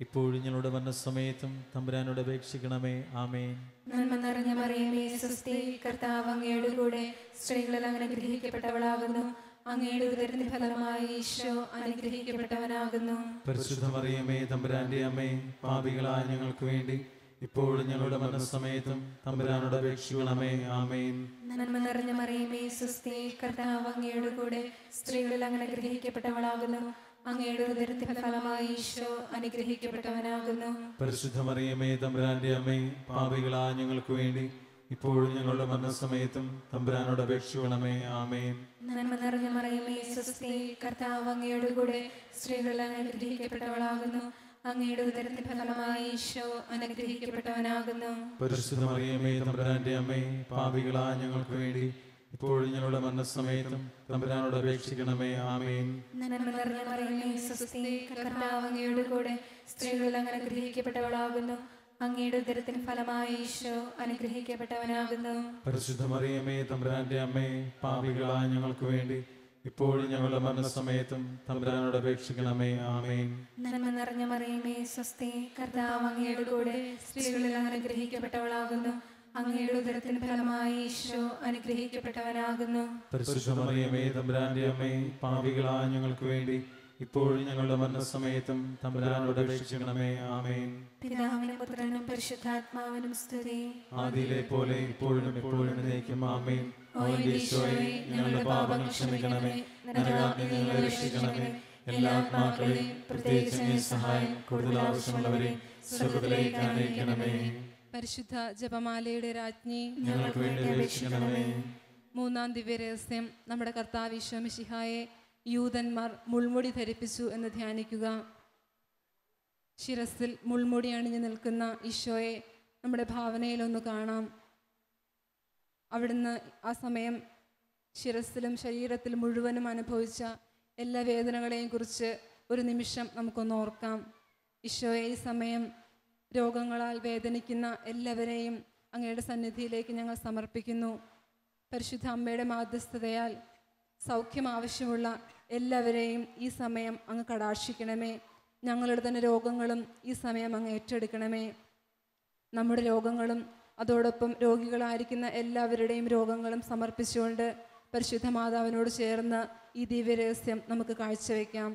ഇപ്പോഴും ഞങ്ങളുടെ മരണസമയത്തും തമ്പുരാനോട് അപേക്ഷിക്കണമേ. ആമേൻ. നന്മ നിറഞ്ഞ മറിയമേ, സ്വസ്തി, കർത്താവ് അങ്ങയുടെ കൂടെ സ്ത്രീകളിൽ അങ്ങ് അനുഗ്രഹിക്കപ്പെട്ടവളാകുന്നു. അങ്ങയുടെ ഉദരത്തിൻ ഫലമായി ഈശോ അനുഗ്രഹിക്കപ്പെട്ടവനാകുന്നു. പരിശുദ്ധ മറിയമേ, തമ്പുരാന്റെ അമ്മേ, പാപികളായ ഞങ്ങൾക്ക് വേണ്ടി ഇപ്പോഴും ഞങ്ങളുടെ മരണസമയത്തും തമ്പുരാനോട് അപേക്ഷിക്കണമേ. ആമേൻ. നന്മ നിറഞ്ഞ മറിയമേ, സ്വസ്തി, കർത്താവ് അങ്ങയുടെ കൂടെ സ്ത്രീകളിൽ അങ്ങ് അനുഗ്രഹിക്കപ്പെട്ടവളാകുന്നു. അങ്ങയുടെ ഉദരത്തിൻ ഫലമായി ഈശോ അനുഗ്രഹിക്കപ്പെട്ടവനാകുന്നു. പരിശുദ്ധ മറിയമേ, തമ്പുരാന്റെ അമ്മേ, പാപികളായ ഞങ്ങൾക്ക് വേണ്ടി ഇപ്പോഴും ഞങ്ങളുടെ മരണസമയത്തും തമ്പുരാനോട് അപേക്ഷിക്കണമേ. ആമേൻ. നന്മ നിറഞ്ഞ മറിയമേ, സ്വസ്തി, കർത്താവ് അങ്ങയുടെ കൂടെ സ്ത്രീകളിൽ അങ്ങ് അനുഗ്രഹിക്കപ്പെട്ടവളാകുന്നു. അങ്ങയുടെ ഉദരത്തിൻ ഫലമായി ഈശോ അനുഗ്രഹിക്കപ്പെട്ടവനാകുന്നു. പരിശുദ്ധ മറിയമേ, തമ്പുരാന്റെ അമ്മേ, പാപികളായ ഞങ്ങൾക്ക് വേണ്ടി ഇപ്പോഴും ഞങ്ങളുടെ മരണസമയത്തും തമ്പുരാനോട് അപേക്ഷിക്കണമേ. ആമേൻ. നന്മ നിറഞ്ഞ മറിയമേ, സ്വസ്തി, കർത്താവ് അങ്ങയുടെ കൂടെ സ്ത്രീകളിൽ അങ്ങ് അനുഗ്രഹിക്കപ്പെട്ടവളാകുന്നു. അങ്ങയുടെ ഉദരത്തിൻ ഫലമായി ഈശോ അനുഗ്രഹിക്കപ്പെട്ടവനാകുന്നു. പരിശുദ്ധ മറിയമേ, തമ്പുരാന്റെ അമ്മേ, പാപികളായ ഞങ്ങൾക്ക് വേണ്ടി ഇപ്പോഴും ഞങ്ങളുടെ മരണസമയത്തും തമ്പുരാനോട് അപേക്ഷിക്കണമേ. ആമേൻ. നന്മ നിറഞ്ഞ മറിയമേ, സ്വസ്തി, കർത്താവ് അങ്ങയുടെ കൂടെ സ്ത്രീകളിൽ അങ്ങ് അനുഗ്രഹിക്കപ്പെട്ടവളാകുന്നു. അങ്ങയുടെ ഉദരത്തിൻ ഫലമായി ഈശോ അനുഗ്രഹിക്കപ്പെട്ടവനാകുന്നു. പരിശുദ്ധ മറിയമേ, തമ്പുരാന്റെ അമ്മേ, പാപികളായ ഞങ്ങൾക്ക് വേണ്ടി ഇപ്പോഴും ഞങ്ങളുടെ മരണസമയത്തും തമ്പുരാനോട് അപേക്ഷിക്കണമേ. ആമേൻ. പിതാവിനും പുത്രനും പരിശുദ്ധാത്മാവിനും സ്തുതി. ആദിയിലെ പോലെ ഇപ്പോഴും എപ്പോഴും എന്നേക്കും. ആമേൻ. ഓ എൻ്റെ ഈശോയെ, ഞങ്ങളുടെ പാപങ്ങൾ ക്ഷമിക്കണമേ, നരകാഗ്നിയിൽ നിന്ന് ഞങ്ങളെ രക്ഷിക്കണമേ. എല്ലാ ആത്മാക്കളെയും പ്രത്യേകിച്ച് അങ്ങേ സഹായം കൂടുതൽ ആവശ്യമുള്ളവരെയും സ്വർഗ്ഗത്തിലേക്ക് ആനയിക്കണമേ. പരിശുദ്ധ ജപമാലയുടെ രാജ്ഞി, ഞങ്ങൾക്ക് വേണ്ടി അപേക്ഷിക്കണമേ. മൂന്നാം ദിവ്യരഹസ്യം, നമ്മുടെ കർത്താവ് ഈശോ മിശിഹായെ യൂതന്മാർ മുൾമുടി ധരിപ്പിച്ചു എന്ന് ധ്യാനിക്കുക. ശിരസിൽ മുൾമുടി അണിഞ്ഞു നിൽക്കുന്ന ഈശോയെ നമ്മുടെ ഭാവനയിലൊന്ന് കാണാം. അവിടുന്ന് ആ സമയം ശിരസിലും ശരീരത്തിലും മുഴുവനും അനുഭവിച്ച എല്ലാ വേദനകളെയും കുറിച്ച് ഒരു നിമിഷം നമുക്കൊന്ന് ഓർക്കാം. ഈശോയെ, ഈ സമയം രോഗങ്ങളാൽ വേദനിക്കുന്ന എല്ലാവരെയും അങ്ങയുടെ സന്നിധിയിലേക്ക് ഞങ്ങൾ സമർപ്പിക്കുന്നു. പരിശുദ്ധ അമ്മയുടെ മാധ്യസ്ഥതയാൽ സൗഖ്യം ആവശ്യമുള്ള എല്ലാവരെയും ഈ സമയം അങ്ങ് കടാക്ഷിക്കണമേ. ഞങ്ങളുടെ തന്നെ രോഗങ്ങളും ഈ സമയം അങ്ങ് ഏറ്റെടുക്കണമേ. നമ്മുടെ രോഗങ്ങളും അതോടൊപ്പം രോഗികളായിരിക്കുന്ന എല്ലാവരുടെയും രോഗങ്ങളും സമർപ്പിച്ചുകൊണ്ട് പരിശുദ്ധ മാതാവിനോട് ചേർന്ന് ഈ ദിവ്യരഹസ്യം നമുക്ക് കാഴ്ചവെക്കാം.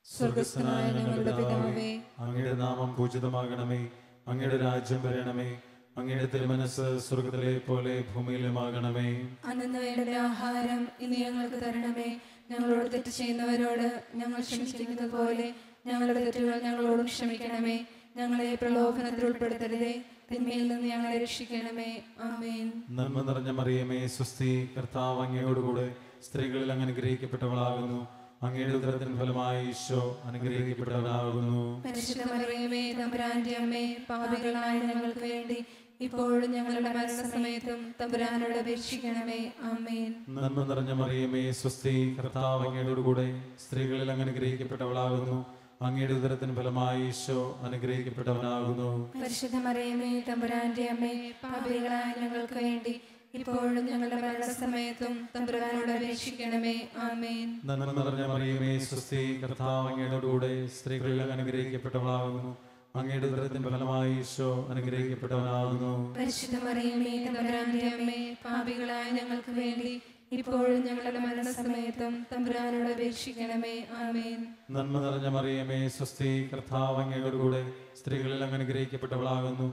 സ്വർഗസ്ഥനായ ഞങ്ങളുടെ പിതാവേ, അങ്ങയുടെ നാമം പൂജിതമാകണമേ. അങ്ങയുടെ രാജ്യം വരണമേ. അങ്ങയുടെ തിരുമനസ് സ്വർഗ്ഗത്തിലെ പോലെ ഭൂമിയിലുമാകണമേ. അന്നു വേണ്ട ആഹാരം ഇനി ഞങ്ങൾക്ക് തരണമേ. ഞങ്ങളോട് തെറ്റ് ചെയ്യുന്നവരോട് ഞങ്ങൾ ക്ഷമിച്ചിരിക്കുന്നത് പോലെ ഞങ്ങളുടെ തെറ്റുകൾ ഞങ്ങളോടും ക്ഷമിക്കണമേ. ഞങ്ങളെ പ്രലോഭനത്തിൽ ഉൾപ്പെടുത്തരുതേ, തിന്മയിൽ നിന്ന് ഞങ്ങളെ രക്ഷിക്കണമേ. ആമേൻ. നന്മ നിറഞ്ഞ മറിയമേ, സ്വസ്തി, കർത്താവ് അങ്ങയോടുകൂടെ സ്ത്രീകളിൽ അങ്ങ് അനുഗ്രഹിക്കപ്പെട്ടവളാകുന്നു. അങ്ങയുടെ ഉദരത്തിൻ ഫലമായി ഈശോ അനുഗ്രഹിക്കപ്പെട്ടവനാകുന്നു. പരിശുദ്ധ മറിയമേ, തമ്പുരാന്റെ അമ്മേ, പാപികളായ ഞങ്ങൾക്ക് വേണ്ടി ഇപ്പോഴും ഞങ്ങളുടെ മരണസമയത്തും തമ്പുരാനോട് അപേക്ഷിക്കണമേ. ആമേൻ. നന്മ നിറഞ്ഞ മറിയമേ, സ്വസ്തി, കർത്താവ് അങ്ങയോടുകൂടെ സ്ത്രീകളിൽ അങ്ങ് അനുഗ്രഹിക്കപ്പെട്ടവളാകുന്നു. അങ്ങയുടെ ഉദരത്തിൻ ഫലമായി ഈശോ അനുഗ്രഹിക്കപ്പെട്ടവനാകുന്നു. പരിശുദ്ധ മറിയമേ, തമ്പുരാന്റെ അമ്മേ, പാപികളായ ഞങ്ങൾക്ക് വേണ്ടി ഇപ്പോഴും ഞങ്ങളുടെ മരണസമയത്തും തമ്പുരാനോട് അപേക്ഷിക്കണമേ. ആമേൻ. നന്മ നിറഞ്ഞ മറിയമേ, സ്വസ്തി, കർത്താവ് അങ്ങയോടുകൂടെ സ്ത്രീകളിൽ അങ്ങ് അനുഗ്രഹിക്കപ്പെട്ടവളാകുന്നു. അങ്ങയുടെ ഉദരത്തിൻ ഫലമായി ഈശോ അനുഗ്രഹിക്കപ്പെട്ടവനാകുന്നു. പരിശുദ്ധ മറിയമേ, തമ്പുരാന്റെ അമ്മേ, പാപികളായ ഞങ്ങൾക്ക് വേണ്ടി ഇപ്പോഴും ഞങ്ങളുടെ മരണസമയത്തും തമ്പുരാനോട് അപേക്ഷിക്കണമേ. ആമേൻ. നന്മ നിറഞ്ഞ മറിയമേ, സ്വസ്തി, കർത്താവ് അങ്ങയോടുകൂടെ സ്ത്രീകളിൽ അങ്ങ് അനുഗ്രഹിക്കപ്പെട്ടവളാകുന്നു.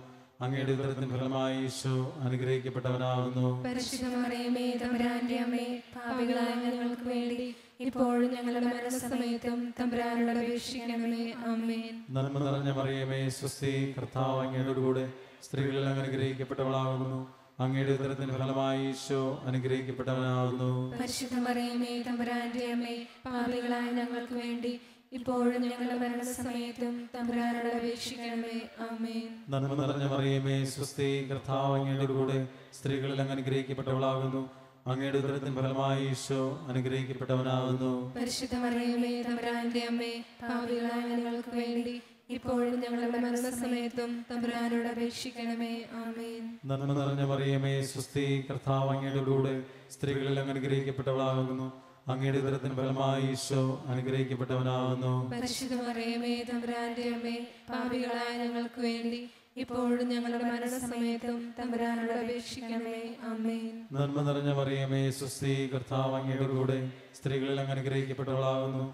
അങ്ങയുടെ ഉദരത്തിൻ ഫലമായി ഈശോ അനുഗ്രഹിക്കപ്പെട്ടവനാകുന്നു. പരിശുദ്ധ മറിയമേ, തമ്പുരാന്റെ അമ്മേ, പാപികളായ ഞങ്ങൾക്ക് വേണ്ടി ഇപ്പോഴും ഞങ്ങളുടെ മരണസമയത്തും തമ്പുരാനോട് അപേക്ഷിക്കണമേ. ആമേൻ. നന്മ നിറഞ്ഞ മറിയമേ, സ്വസ്തി, കർത്താവ് അങ്ങയോടുകൂടെ സ്ത്രീകളിൽ അങ്ങ് അനുഗ്രഹിക്കപ്പെട്ടവളാകുന്നു. അങ്ങയുടെ ഉദരത്തിൻ ഫലമായി ഈശോ അനുഗ്രഹിക്കപ്പെട്ടവനാകുന്നു. പരിശുദ്ധ മറിയമേ, തമ്പുരാന്റെ അമ്മേ, പാപികളായ ഞങ്ങൾക്ക് വേണ്ടി ഇപ്പോഴും ഞങ്ങളുടെ മരണസമയത്തും തമ്പുരാനോട് അപേക്ഷിക്കണമേ. ആമേൻ. നന്മ നിറഞ്ഞ മറിയമേ, സ്വസ്തി, കർത്താവ് അങ്ങയോടുകൂടെ സ്ത്രീകളിൽ അങ്ങ് അനുഗ്രഹിക്കപ്പെട്ടവളാകുന്നു. അങ്ങയുടെ ഉദരത്തിൻ ഫലമായി ഈശോ അനുഗ്രഹിക്കപ്പെട്ടവനാകുന്നു. പരിശുദ്ധ മറിയമേ, തമ്പുരാന്റെ അമ്മേ, പാപികളായ ഞങ്ങൾക്ക് വേണ്ടി ഇപ്പോഴും ഞങ്ങളുടെ മരണസമയത്തും തമ്പുരാനോട് അപേക്ഷിക്കണമേ. ആമേൻ. നന്മ നിറഞ്ഞ മറിയമേ, സ്വസ്തി, കർത്താവ് അങ്ങയോടുകൂടെ സ്ത്രീകളിൽ അങ്ങ് അനുഗ്രഹിക്കപ്പെട്ടവളാകുന്നു. അങ്ങയുടെ ഉദരത്തിൻ ഫലമായി ഈശോ അനുഗ്രഹിക്കപ്പെട്ടവനാകുന്നു. പരിശുദ്ധ മറിയമേ, തമ്പുരാന്റെ അമ്മേ, പാപികളായ ഞങ്ങൾക്ക് വേണ്ടി ഇപ്പോഴും ഞങ്ങളുടെ മരണസമയത്തും തമ്പുരാനോട് അപേക്ഷിക്കണമേ. ആമേൻ. നന്മ നിറഞ്ഞ മറിയമേ, സ്വസ്തി, കർത്താവ് അങ്ങയോടുകൂടെ സ്ത്രീകളിൽ അങ്ങ് അനുഗ്രഹിക്കപ്പെട്ടവളാകുന്നു.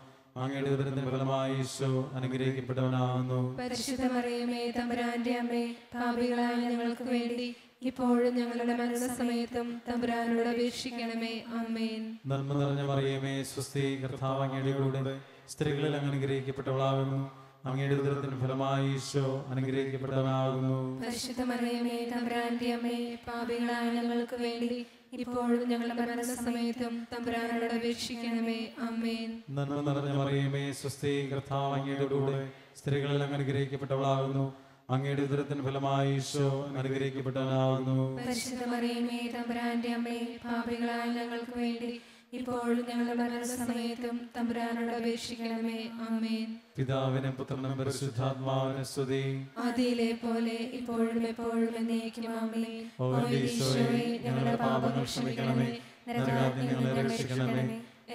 അങ്ങയുടെ ഉദരത്തിൻ ഫലമായി ഈശോ അനുഗ്രഹിക്കപ്പെട്ടവനാകുന്നു. പരിശുദ്ധ മറിയമേ, തമ്പുരാന്റെ അമ്മേ, പാപികളായ ഞങ്ങൾക്ക് വേണ്ടി ഇപ്പോഴും ഞങ്ങളുടെ മരണസമയത്തും തമ്പുരാനോട് അപേക്ഷിക്കണമേ. ആമേൻ. നന്മ നിറഞ്ഞ മറിയമേ, സ്വസ്തി, കർത്താവ് അങ്ങയോടുകൂടെ സ്ത്രീകളിൽ അങ്ങ് അനുഗ്രഹിക്കപ്പെട്ടവളാകുന്നു. അങ്ങയുടെ ഉദരത്തിൻ ഫലമായി ഈശോ അനുഗ്രഹിക്കപ്പെട്ടവനാകുന്നു. പരിശുദ്ധ മറിയമേ, തമ്പുരാന്റെ അമ്മേ, പാപികളായ ഞങ്ങൾക്ക് വേണ്ടി ഇപ്പോഴും ഞങ്ങളുടെ മരണസമയത്തും തമ്പുരാനോട് അപേക്ഷിക്കണമേ. ആമേൻ. നന്മ നിറഞ്ഞ മറിയമേ, സ്വസ്തി, കർത്താവ് അങ്ങയോടുകൂടെ സ്ത്രീകളിൽ അങ്ങ് അനുഗ്രഹിക്കപ്പെട്ടവളാകുന്നു. അങ്ങയുടെ ഉദരത്തിൻ ഫലമായി ഈശോ അനുഗ്രഹിക്കപ്പെട്ടവനാകുന്നു. പരിശുദ്ധ മറിയമേ, തമ്പുരാന്റെ അമ്മേ, പാപികളായ ഞങ്ങൾക്ക് വേണ്ടി ഇപ്പോഴും ഞങ്ങളുടെ മരണസമയത്തും തമ്പുരാനോട് അപേക്ഷിക്കണമേ. ആമേൻ. പിതാവിനും പുത്രനും പരിശുദ്ധാത്മാവിനും സ്തുതി. ആദിയിലെ പോലെ ഇപ്പോഴും എപ്പോഴും എന്നേക്കും. ആമേൻ. ഓ എൻ്റെ ഈശോയെ, ഞങ്ങളുടെ പാപങ്ങൾ ക്ഷമിക്കണമേ, നരകാഗ്നിയിൽ നിന്ന് ഞങ്ങളെ രക്ഷിക്കണമേ.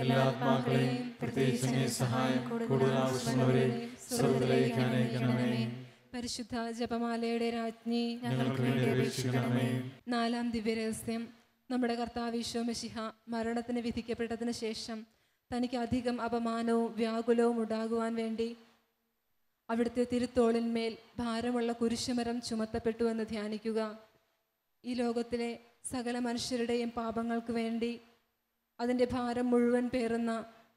എല്ലാ ആത്മാക്കളെയും പ്രത്യേകിച്ച് അങ്ങേ സഹായം കൂടുതൽ ആവശ്യമുള്ളവരെ സ്വർഗ്ഗത്തിലേക്ക് അനയിക്കണമേ. പരിശുദ്ധ ജപമാലയുടെ രാജ്ഞി, ഞങ്ങൾക്ക് വേണ്ടി അപേക്ഷിക്കണമേ. നാലാം ദിവ്യരഹസ്യം. നമ്മുടെ കർത്താവ് ഈശോ മിശിഹ മരണത്തിന് വിധിക്കപ്പെട്ടതിന് ശേഷം തനിക്ക് അധികം അപമാനവും വ്യാകുലവും ഉണ്ടാകുവാൻ വേണ്ടി അവിടുത്തെ തിരുത്തോളിന്മേൽ ഭാരമുള്ള കുരിശുമരം ചുമത്തപ്പെട്ടുവെന്ന് ധ്യാനിക്കുക. ഈ ലോകത്തിലെ സകല മനുഷ്യരുടെയും പാപങ്ങൾക്ക് വേണ്ടി അതിൻ്റെ ഭാരം മുഴുവൻ പേറുന്ന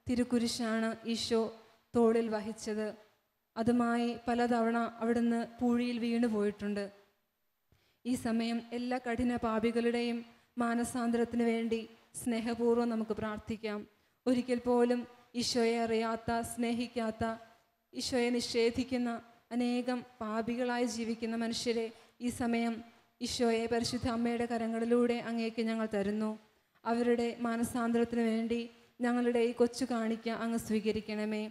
തിരുക്കുരിശാണ് ഈശോ തോളിൽ വഹിച്ചത്. അതുമായി പലതവണ അവിടുന്ന് പൂഴിയിൽ വീണുപോയിട്ടുണ്ട്. ഈ സമയം എല്ലാ കഠിന പാപികളുടെയും മാനസാന്തരത്തിന് വേണ്ടി സ്നേഹപൂർവ്വം നമുക്ക് പ്രാർത്ഥിക്കാം. ഒരിക്കൽ പോലും ഈശോയെ അറിയാത്ത, സ്നേഹിക്കാത്ത, ഈശോയെ നിഷേധിക്കുന്ന അനേകം പാപികളായി ജീവിക്കുന്ന മനുഷ്യരെ ഈ സമയം ഈശോയെ പരിശുദ്ധ അമ്മയുടെ കരങ്ങളിലൂടെ അങ്ങേക്ക് ഞങ്ങൾ തരുന്നു. അവരുടെ മാനസാന്തരത്തിന് വേണ്ടി ഞങ്ങളുടെ ഈ കൊച്ചു കാണിക്ക അങ്ങ് സ്വീകരിക്കണമേ.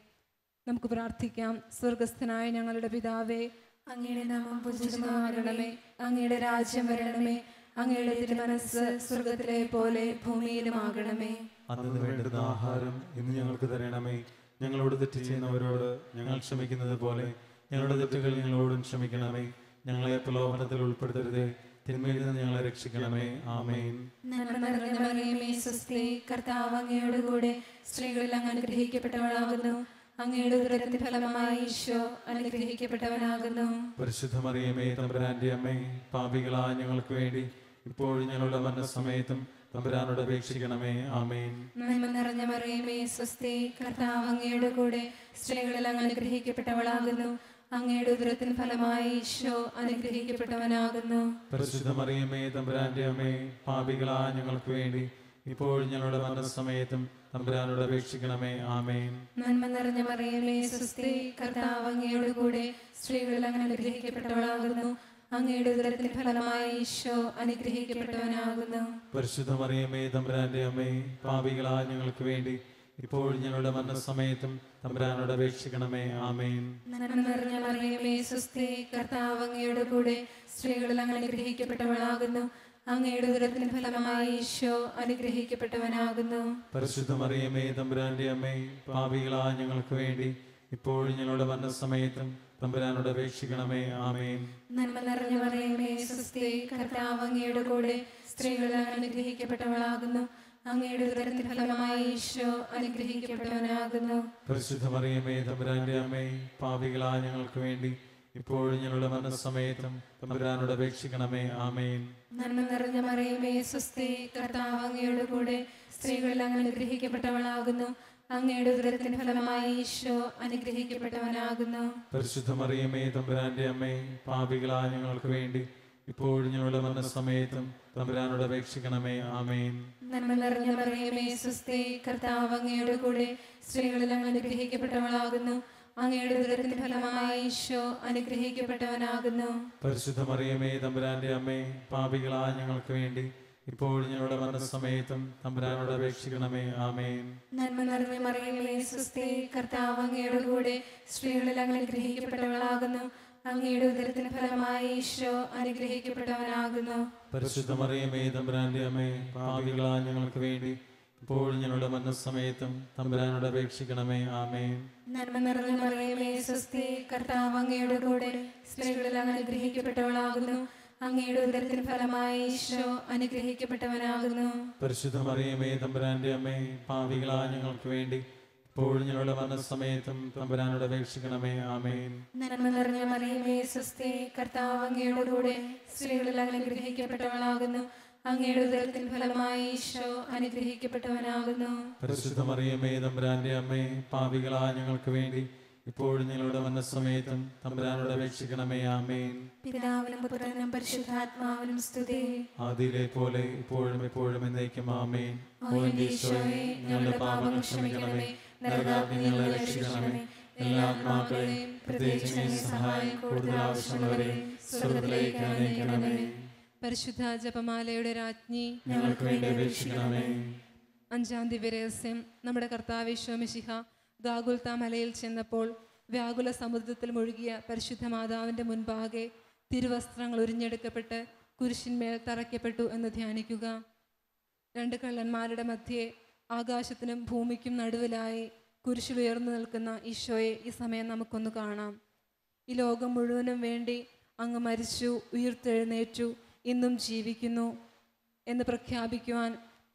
നമുക്ക് പ്രാർത്ഥിക്കാം. സ്വർഗസ്ഥനായ ഞങ്ങളുടെ പിതാവേ, അങ്ങയുടെ നാമം പൂജിതമാകണമേ. അങ്ങയുടെ രാജ്യം വരണമേ. അങ്ങയുടെ തിരുമനസ്സ് സ്വർഗത്തിലെ പോലെ ഭൂമിയിലുമാകണമേ. അന്നു വേണ്ടുന്ന ആഹാരം ഇന്ന് ഞങ്ങൾക്ക് തരണമേ. ഞങ്ങളോട് തെറ്റ് ചെയ്യുന്നവരോട് ഞങ്ങൾ ക്ഷമിക്കുന്നത് പോലെ ഞങ്ങളുടെ തെറ്റുകൾ ഞങ്ങളോടും ക്ഷമിക്കണമേ. ഞങ്ങളെ പ്രലോഭനത്തിൽ ഉൾപ്പെടുത്തരുതേ, തിന്മയിൽ നിന്ന് ഞങ്ങളെ രക്ഷിക്കണമേ. ആമേൻ. നന്മ നിറഞ്ഞ മറിയമേ, സ്വസ്തി, കർത്താവ് അങ്ങയോടുകൂടെ സ്ത്രീകളിൽ അങ്ങ് അനുഗ്രഹിക്കപ്പെട്ടവളാകുന്നു. അങ്ങയുടെ ഉദരത്തിൻ ഫലമായി ഈശോ അനുഗ്രഹിക്കപ്പെട്ടവനാകുന്നു. പരിശുദ്ധ മറിയമേ തമ്പുരാന്റെ അമ്മേ, പാപികളായ ഞങ്ങൾക്ക് വേണ്ടി ഇപ്പോഴും ഞങ്ങളുടെ മരണസമയത്തും തമ്പുരാനോട് അപേക്ഷിക്കണമേ. ആമേൻ. നന്മ നിറഞ്ഞ മറിയമേ സ്വസ്തി, കർത്താവ് അങ്ങയുടെ കൂടെ സ്ത്രീകളിൽ അങ്ങ് അനുഗ്രഹിക്കപ്പെട്ടവളാകുന്നു. അങ്ങയുടെ ഉദരത്തിൻ ഫലമായി ഈശോ അനുഗ്രഹിക്കപ്പെട്ടവനാകുന്നു. പരിശുദ്ധ മറിയമേ തമ്പുരാന്റെ അമ്മേ, പാപികളായ ഞങ്ങൾക്ക് വേണ്ടി ഇപ്പോഴും ഞങ്ങളുടെ മരണസമയത്തും തമ്പുരാനോട് അപേക്ഷിക്കണമേ. ആമേൻ. നന്മ നിറഞ്ഞ മറിയമേ സ്വസ്തി, കർത്താവ് അങ്ങയുടെ കൂടെ സ്ത്രീകളിൽ അങ്ങ് അനുഗ്രഹിക്കപ്പെട്ടവളാകുന്നു. അങ്ങയുടെ ഉദരത്തിൻ ഫലമായി ഈശോ അനുഗ്രഹിക്കപ്പെട്ടവനാകുന്നു. പരിശുദ്ധ മറിയമേ തമ്പുരാന്റെ അമ്മേ, പാപികളായ ഞങ്ങൾക്ക് വേണ്ടി ഇപ്പോഴും ഞങ്ങളുടെ മരണസമയത്തും തമ്പുരാനോട് അപേക്ഷിക്കണമേ. ആമേൻ. നന്മ നിറഞ്ഞ മറിയമേ സ്വസ്തി, കർത്താവ് അങ്ങയുടെ കൂടെ സ്ത്രീകളിൽ അങ്ങ് അനുഗ്രഹിക്കപ്പെട്ടവളാകുന്നു. അങ്ങയുടെ ഉദരത്തിൻ ഫലമായി ഈശോ അനുഗ്രഹിക്കപ്പെട്ടവനാകുന്നു. പരിശുദ്ധ മറിയമേ തമ്പുരാന്റെ അമ്മേ, പാപികളായ ഞങ്ങൾക്ക് വേണ്ടി ഇപ്പോഴും ഞങ്ങളുടെ മരണസമയത്തും തമ്പുരാനോട് അപേക്ഷിക്കണമേ. ആമേൻ. നന്മ നിറഞ്ഞ മറിയമേ സ്വസ്തി, കർത്താവ് അങ്ങയുടെ കൂടെ സ്ത്രീകളിൽ അങ്ങ് അനുഗ്രഹിക്കപ്പെട്ടവളാകുന്നു. അങ്ങയുടെ ഉദരത്തിൻ ഫലമായി ഈശോ അനുഗ്രഹിക്കപ്പെട്ടവനാകുന്നു. പരിശുദ്ധ മറിയമേ തമ്പുരാന്റെ അമ്മേ, പാപികളായ ഞങ്ങൾക്ക് വേണ്ടി ഇപ്പോഴും ഞങ്ങളുടെ മരണസമയത്തും തമ്പുരാനോട് അപേക്ഷിക്കണമേ. ആമേൻ. നന്മ നിറഞ്ഞ മറിയമേ സ്വസ്തി, കർത്താവ് അങ്ങയുടെ കൂടെ സ്ത്രീകളിൽ അങ്ങ് അനുഗ്രഹിക്കപ്പെട്ടവളാകുന്നു. അങ്ങയുടെ ഉദരത്തിൻ ഫലമായി ഈശോ അനുഗ്രഹിക്കപ്പെട്ടവനാകുന്നു. പരിശുദ്ധ മറിയമേ തമ്പുരാന്റെ അമ്മേ, പാപികളായ ഞങ്ങൾക്ക് വേണ്ടി ഇപ്പോഴും ഞങ്ങളുടെ മരണസമയത്തും തമ്പുരാനോട് അപേക്ഷിക്കണമേ. ആമേൻ. നന്മ നിറഞ്ഞ മറിയമേ സ്വസ്തി, കർത്താവ് അങ്ങയുടെ കൂടെ സ്ത്രീകളിൽ അങ്ങ് അനുഗ്രഹിക്കപ്പെട്ടവളാകുന്നു. അങ്ങയുടെ ഉദരത്തിൻ ഫലമായി ഈശോ അനുഗ്രഹിക്കപ്പെട്ടവനാകുന്നു. പരിശുദ്ധ മറിയമേ തമ്പുരാന്റെ അമ്മേ, പാപികളായ ഞങ്ങൾക്ക് വേണ്ടി ഇപ്പോഴും ഞങ്ങളുടെ മരണസമയത്തും തമ്പുരാനോട് അപേക്ഷിക്കണമേ. ആമേൻ. നന്മ നിറഞ്ഞ മറിയമേ സ്വസ്തി, കർത്താവ് അങ്ങയുടെ കൂടെ സ്ത്രീകളിൽ അങ്ങ് അനുഗ്രഹിക്കപ്പെട്ടവളാകുന്നു. അങ്ങയുടെ ഉദരത്തിൻ ഫലമായി ഈശോ അനുഗ്രഹിക്കപ്പെട്ടവനാകുന്നു. പരിശുദ്ധ മറിയമേ തമ്പുരാന്റെ അമ്മേ, പാപികളായ ഞങ്ങൾക്ക് വേണ്ടി ഇപ്പോഴും ഞങ്ങളുടെ മരണസമയത്തും തമ്പുരാനോട് അപേക്ഷിക്കണമേ. ആമേൻ. നന്മ നിറഞ്ഞ മറിയമേ സ്വസ്തി, കർത്താവ് അങ്ങയുടെ കൂടെ സ്ത്രീകളിൽ അങ്ങ് അനുഗ്രഹിക്കപ്പെട്ടവളാകുന്നു. അങ്ങയുടെ ഉദരത്തിൻ ഫലമായി ഈശോ അനുഗ്രഹിക്കപ്പെട്ടവനാകുന്നു. പരിശുദ്ധ മറിയമേ തമ്പുരാന്റെ അമ്മേ, പാപികളായ ഞങ്ങൾക്ക് വേണ്ടി ഇപ്പോഴും ഞങ്ങളുടെ മരണസമയത്തും തമ്പുരാനോട് അപേക്ഷിക്കണമേ. ആമേൻ. നന്മ നിറഞ്ഞ മറിയമേ സ്വസ്തി, കർത്താവ് അങ്ങയുടെ കൂടെ സ്ത്രീകളിൽ അങ്ങ് അനുഗ്രഹിക്കപ്പെട്ടവളാകുന്നു. അങ്ങയുടെ ഉദരത്തിൻ ഫലമായി ഈശോ അനുഗ്രഹിക്കപ്പെട്ടവനാകുന്നു. പരിശുദ്ധ മറിയമേ തമ്പുരാന്റെ അമ്മേ, പാപികളായ ഞങ്ങൾക്ക് വേണ്ടി ഇപ്പോഴും ഞങ്ങളുടെ മരണസമയത്തും തമ്പുരാനോട് അപേക്ഷിക്കണമേ. ആമേൻ. പിതാവിനും പുത്രനും പരിശുദ്ധാത്മാവിനും സ്തുതി. ആദിയിലെ പോലെ ഇപ്പോഴും എപ്പോഴും എന്നേക്കും. ആമേൻ. ഓ എന്റെ ഈശോയെ, ഞങ്ങളുടെ പാപങ്ങൾ ക്ഷമിക്കണമേ, നരകാഗ്നി ഞങ്ങളെ രക്ഷിക്കണമേ, എല്ലാ ആത്മാക്കളെയും പ്രത്യേകിച്ച് അങ്ങേ സഹായം കൂടുതൽ ആവശ്യമുള്ളവരെ സ്വർഗ്ഗത്തിലേക്ക് അയക്കണമേ. പരിശുദ്ധ ജപമാലയുടെ രാജ്ഞി, ഞങ്ങൾക്ക് വേണ്ടി അപേക്ഷിക്കണമേ. 5-ാം ദിവ്യരഹസ്യം. നമ്മുടെ കർത്താവ് ഈശോ മിശിഹ ഗാഗുൽത്താ മലയിൽ ചെന്നപ്പോൾ വ്യാകുല സമുദ്രത്തിൽ മുഴുകിയ പരിശുദ്ധ മാതാവിൻ്റെ മുൻപാകെ തിരുവസ്ത്രങ്ങൾ ഉരിഞ്ഞെടുക്കപ്പെട്ട് കുരിശിന്മേൽ തറയ്ക്കപ്പെട്ടു എന്ന് ധ്യാനിക്കുക. 2 കള്ളന്മാരുടെ മധ്യേ ആകാശത്തിനും ഭൂമിക്കും നടുവിലായി കുരിശിലുയർന്നു നിൽക്കുന്ന ഈശോയെ ഈ സമയം നമുക്കൊന്ന് കാണാം. ഈ ലോകം മുഴുവനും വേണ്ടി അങ്ങ് മരിച്ചു, ഉയിർത്തെഴുന്നേറ്റു, ഇന്നും ജീവിക്കുന്നു എന്ന് പ്രഖ്യാപിക്കുവാൻ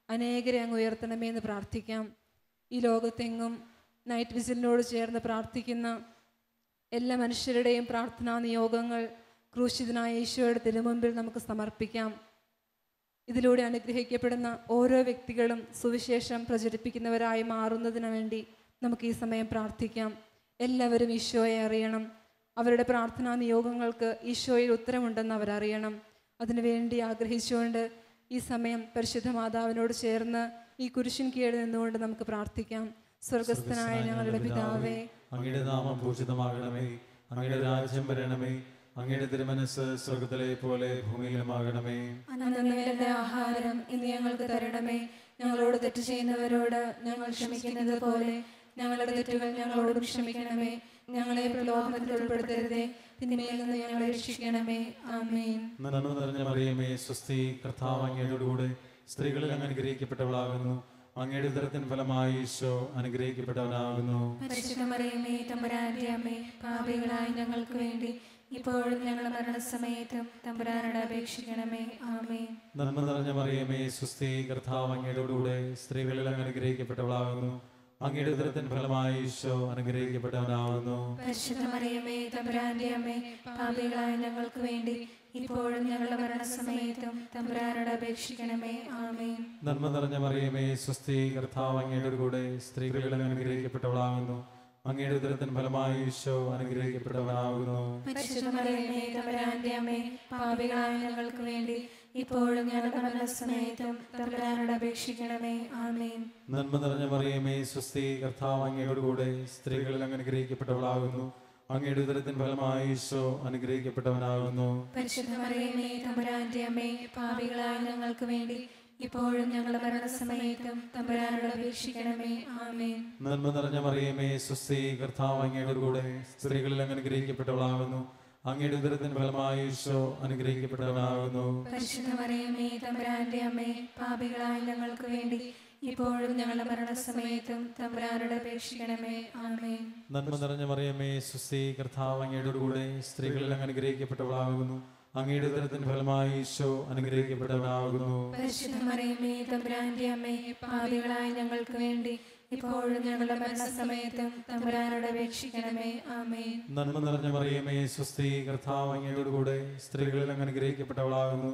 അനേകരെ അങ്ങ് ഉയർത്തണമേ എന്ന് പ്രാർത്ഥിക്കാം. ഈ ലോകത്തെങ്ങും നൈറ്റ് വിസിലിനോട് ചേർന്ന് പ്രാർത്ഥിക്കുന്ന എല്ലാ മനുഷ്യരുടെയും പ്രാർത്ഥനാ നിയോഗങ്ങൾ ക്രൂശിതനായ ഈശോയുടെ തിരുമുമ്പിൽ നമുക്ക് സമർപ്പിക്കാം. ഇതിലൂടെ അനുഗ്രഹിക്കപ്പെടുന്ന ഓരോ വ്യക്തികളും സുവിശേഷം പ്രചരിപ്പിക്കുന്നവരായി മാറുന്നതിന് വേണ്ടി നമുക്ക് ഈ സമയം പ്രാർത്ഥിക്കാം. എല്ലാവരും ഈശോയെ അറിയണം. അവരുടെ പ്രാർത്ഥനാ നിയോഗങ്ങൾക്ക് ഈശോയിൽ ഉത്തരമുണ്ടെന്ന് അവരറിയണം. അതിനുവേണ്ടി ആഗ്രഹിച്ചുകൊണ്ട് ഈ സമയം പരിശുദ്ധ മാതാവിനോട് ചേർന്ന് ഈ കുരിശിൻ കീഴിൽ നിന്നുകൊണ്ട് നമുക്ക് പ്രാർത്ഥിക്കാം. സ്വർഗസ്ഥനായ ഞങ്ങളുടെ പിതാവേ, അങ്ങയുടെ നാമം പൂജിതമാകണമേ, അങ്ങയുടെ രാജ്യം വരണമേ, അങ്ങയുടെ തിരുമനസ്സ് സ്വർഗ്ഗത്തിലെ പോലെ ഭൂമിയിലുമാകണമേ. അന്നത്തെ ആഹാരം ഇന്ന് ഞങ്ങൾക്ക് തരണമേ. ഞങ്ങളോട് തെറ്റ് ചെയ്യുന്നവരോട് ഞങ്ങൾ ക്ഷമിക്കുന്നത് പോലെ ഞങ്ങളുടെ തെറ്റുകൾ ഞങ്ങളോടും ക്ഷമിക്കണമേ. ഞങ്ങളെ പ്രലോഭനത്തിൽ ഉൾപ്പെടുത്തരുതേ, തിന്മയിൽ നിന്ന് ഞങ്ങളെ രക്ഷിക്കണമേ. ആമേൻ. നന്മ നിറഞ്ഞ മറിയമേ സ്വസ്തി, കർത്താവ് അങ്ങയുടെ കൂടെ സ്ത്രീകളിൽ അങ്ങ് അനുഗ്രഹിക്കപ്പെട്ടവളാകുന്നു. അങ്ങയുടെ ഉദരത്തിൻ ഫലമായി ഈശോ അനുഗ്രഹിക്കപ്പെട്ടവനാകുന്നു. പരിശുദ്ധ മറിയമേ തമ്പുരാന്റെ അമ്മേ, പാപികളായ ഞങ്ങൾക്ക് വേണ്ടി ഇപ്പോഴും ഞങ്ങളുടെ മരണസമയത്തും തമ്പുരാനോട് അപേക്ഷിക്കണമേ. ആമേൻ. നന്മ നിറഞ്ഞ മറിയമേ സ്വസ്തി, കർത്താവ് അങ്ങയുടെ കൂടെ സ്ത്രീകളിൽ അങ്ങ് അനുഗ്രഹിക്കപ്പെട്ടവളാകുന്നു. അങ്ങയുടെ ഉദരത്തിൻ ഫലമായി ഈശോ അനുഗ്രഹിക്കപ്പെട്ടവനാകുന്നു. പരിശുദ്ധ മറിയമേ തമ്പുരാന്റെ അമ്മേ, പാപികളായ ഞങ്ങൾക്ക് വേണ്ടി ഇപ്പോഴും ഞങ്ങളുടെ മരണസമയത്തും തമ്പുരാനോട് അപേക്ഷിക്കണമേ. ആമേൻ. നന്മ നിറഞ്ഞ മറിയമേ സ്വസ്തി, കർത്താവ് അങ്ങയുടെ കൂടെ സ്ത്രീകളിൽ അനുഗ്രഹിക്കപ്പെട്ടവളാകുന്നു. അങ്ങയുടെ ഉദരത്തിൻ ഫലമായി ഈശോ അനുഗ്രഹിക്കപ്പെട്ടവനാകുന്നു. പരിശുദ്ധ മറിയമേ തമ്പുരാന്റെ അമ്മേ, പാപികളായ ഞങ്ങൾക്ക് വേണ്ടി ഇപ്പോഴും ഞങ്ങളുടെ മരണസമയത്തും തമ്പുരാനോട് അപേക്ഷിക്കണമേ. ആമേൻ. നന്മ നിറഞ്ഞ മറിയമേ സ്വസ്തി, കർത്താവ് അങ്ങയുടെ കൂടെ സ്ത്രീകളിൽ അനുഗ്രഹിക്കപ്പെട്ടവളാകുന്നു. അങ്ങയുടെ ഉദരത്തിൻ ഫലമായി ഈശോ അനുഗ്രഹിക്കപ്പെട്ടവനാകുന്നു. പരിശുദ്ധ മറിയമേ തമ്പുരാന്റെ അമ്മേ, പാപികളായ ഞങ്ങൾക്ക് വേണ്ടി ഇപ്പോഴും ഞങ്ങളുടെ മരണസമയത്തും തമ്പുരാനോട് അപേക്ഷിക്കണമേ. ആമേൻ. നന്മ നിറഞ്ഞ മറിയമേ സ്വസ്തി, കർത്താവ് അങ്ങയുടെ കൂടെ സ്ത്രീകളിൽ അനുഗ്രഹിക്കപ്പെട്ടവളാകുന്നു. അങ്ങയുടെ ഉദരത്തിൻ ഫലമായി ഈശോ അനുഗ്രഹിക്കപ്പെട്ടവനാകുന്നു. പരിശുദ്ധ മറിയമേ തമ്പുരാന്റെ അമ്മേ, പാപികളായ ഞങ്ങൾക്ക് വേണ്ടി ഇപ്പോഴും ഞങ്ങളുടെ മരണസമയത്തും തമ്പുരാനോട് അപേക്ഷിക്കണമേ. ആമേൻ. നന്മ നിറഞ്ഞ മറിയമേ സ്വസ്തി, കർത്താവ് അങ്ങയുടെ കൂടെ സ്ത്രീകളിൽ അനുഗ്രഹിക്കപ്പെട്ടവളാകുന്നു. അങ്ങയുടെ ഉദരത്തിൻ ഫലമായി ഈശോ അനുഗ്രഹിക്കപ്പെട്ടവനാകുന്നു. പരിശുദ്ധ മറിയമേ തമ്പുരാന്റെ അമ്മേ, പാപികളായ ഞങ്ങൾക്ക് വേണ്ടി ഇപ്പോഴും ഞങ്ങളുടെ മരണസമയത്തും തമ്പുരാനോട് അപേക്ഷിക്കണമേ. ആമേൻ. നന്മ നിറഞ്ഞ മറിയമേ സ്വസ്തി, കർത്താവ് അങ്ങയുടെ കൂടെ സ്ത്രീകളിൽ അനുഗ്രഹിക്കപ്പെട്ടവളാകുന്നു.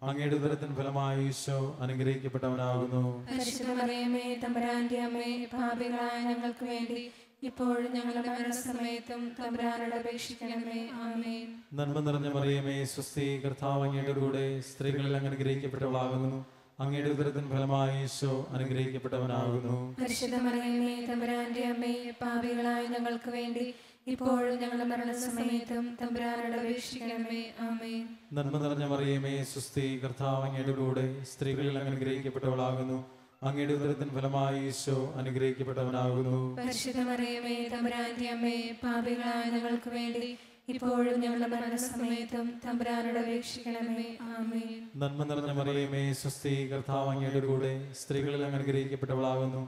അങ്ങയുടെ ഉദരത്തിൻ ഫലമായി ഈശോ അനുഗ്രഹിക്കപ്പെട്ടവനാകുന്നു. പരിശുദ്ധ മറിയമേ തമ്പുരാന്റെ അമ്മേ, പാപികളായ ഞങ്ങൾക്ക് വേണ്ടി ഇപ്പോഴും ഞങ്ങളുടെ മരണസമയത്തും തമ്പുരാനോട് അപേക്ഷിക്കണമേ. ആമേൻ. നന്മ നിറഞ്ഞ മറിയമേ സ്വസ്തി, കർത്താവ് അങ്ങയുടെ കൂടെ സ്ത്രീകളിൽ അനുഗ്രഹിക്കപ്പെട്ടവളാകുന്നു. അങ്ങയുടെ ഉദരത്തിൻ ഫലമായി ഈശോ അനുഗ്രഹിക്കപ്പെട്ടവനാകുന്നു. പരിശുദ്ധ മറിയമേ തമ്പുരാന്റെ അമ്മേ, പാപികളായ ഞങ്ങൾക്ക് വേണ്ടി ഇപ്പോഴും ഞങ്ങളുടെ മരണസമയത്തും തമ്പുരാനോട് അപേക്ഷിക്കണമേ. ആമേൻ. നന്മ നിറഞ്ഞ മറിയമേ സ്വസ്തി, കർത്താവ് അങ്ങയുടെ കൂടെ സ്ത്രീകളിൽ അനുഗ്രഹിക്കപ്പെട്ടവളാകുന്നു. അങ്ങയുടെ ഉദരത്തിൻ ഫലമായി ഈശോ അനുഗ്രഹിക്കപ്പെട്ടവനാകുന്നു. പരിശുദ്ധ മറിയമേ തമ്പുരാന്റെ അമ്മേ, പാപികളായ ഞങ്ങൾക്ക് വേണ്ടി ഇപ്പോഴും ഞങ്ങളുടെ മരണസമയത്തും തമ്പുരാനോട് അപേക്ഷിക്കണമേ. ആമേൻ. നന്മ നിറഞ്ഞ മറിയമേ സ്വസ്തി, കർത്താവ് അങ്ങയുടെ കൂടെ സ്ത്രീകളിൽ അനുഗ്രഹിക്കപ്പെട്ടവളാകുന്നു.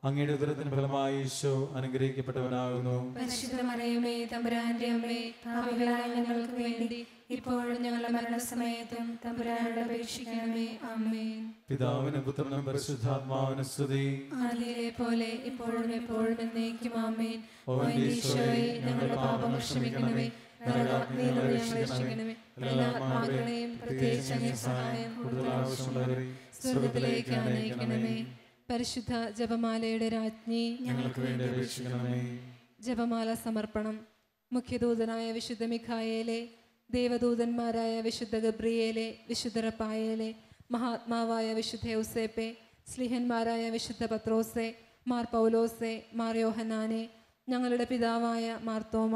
അങ്ങയുടെ ഉദരത്തിൻ ഫലമായി ഈശോ അനുഗ്രഹിക്കപ്പെട്ടവനാകുന്നു. പരിശുദ്ധ മറിയമേ തമ്പുരാന്റെ അമ്മേ, പാപികളായ ഞങ്ങൾക്ക് വേണ്ടി ഇപ്പോഴും ഞങ്ങളുടെ മരണസമയത്തും തമ്പുരാനോട് അപേക്ഷിക്കണമേ. ആമേൻ. പിതാവിനും പുത്രനും പരിശുദ്ധാത്മാവിനും സ്തുതി. ആദിയിലെ പോലെ ഇപ്പോഴും എപ്പോഴും എന്നേക്കും. ആമേൻ. ഓ എൻ്റെ ഈശോയെ, ഞങ്ങളുടെ പാപങ്ങൾ ക്ഷമിക്കണമേ, നരകാഗ്നിയിൽ നിന്ന് ഞങ്ങളെ രക്ഷിക്കണമേ, എല്ലാ ആത്മാക്കളെയും പ്രത്യേകിച്ച് അങ്ങേ സഹായം കൂടുതൽ ആവശ്യമുള്ളവരെ സ്വർഗ്ഗത്തിലേക്ക് അനയിക്കണമേ. പരിശുദ്ധ ജപമാലയുടെ രാജ്ഞി, ഞങ്ങൾക്ക് വേണ്ടി അപേക്ഷിക്കണമേ. ജപമാല സമർപ്പണം. മുഖ്യദൂതനായ വിശുദ്ധ മിഖായേലെ, ദേവദൂതന്മാരായ വിശുദ്ധ ഗബ്രിയേലെ, വിശുദ്ധ റഫായേലെ, മഹാത്മാവായ വിശുദ്ധ യൗസേപ്പെ, സ്ലിഹന്മാരായ വിശുദ്ധ പത്രോസെ, മാർ പൗലോസെ, മാർ യോഹന്നാനെ, ഞങ്ങളുടെ പിതാവായ മാർത്തോമ,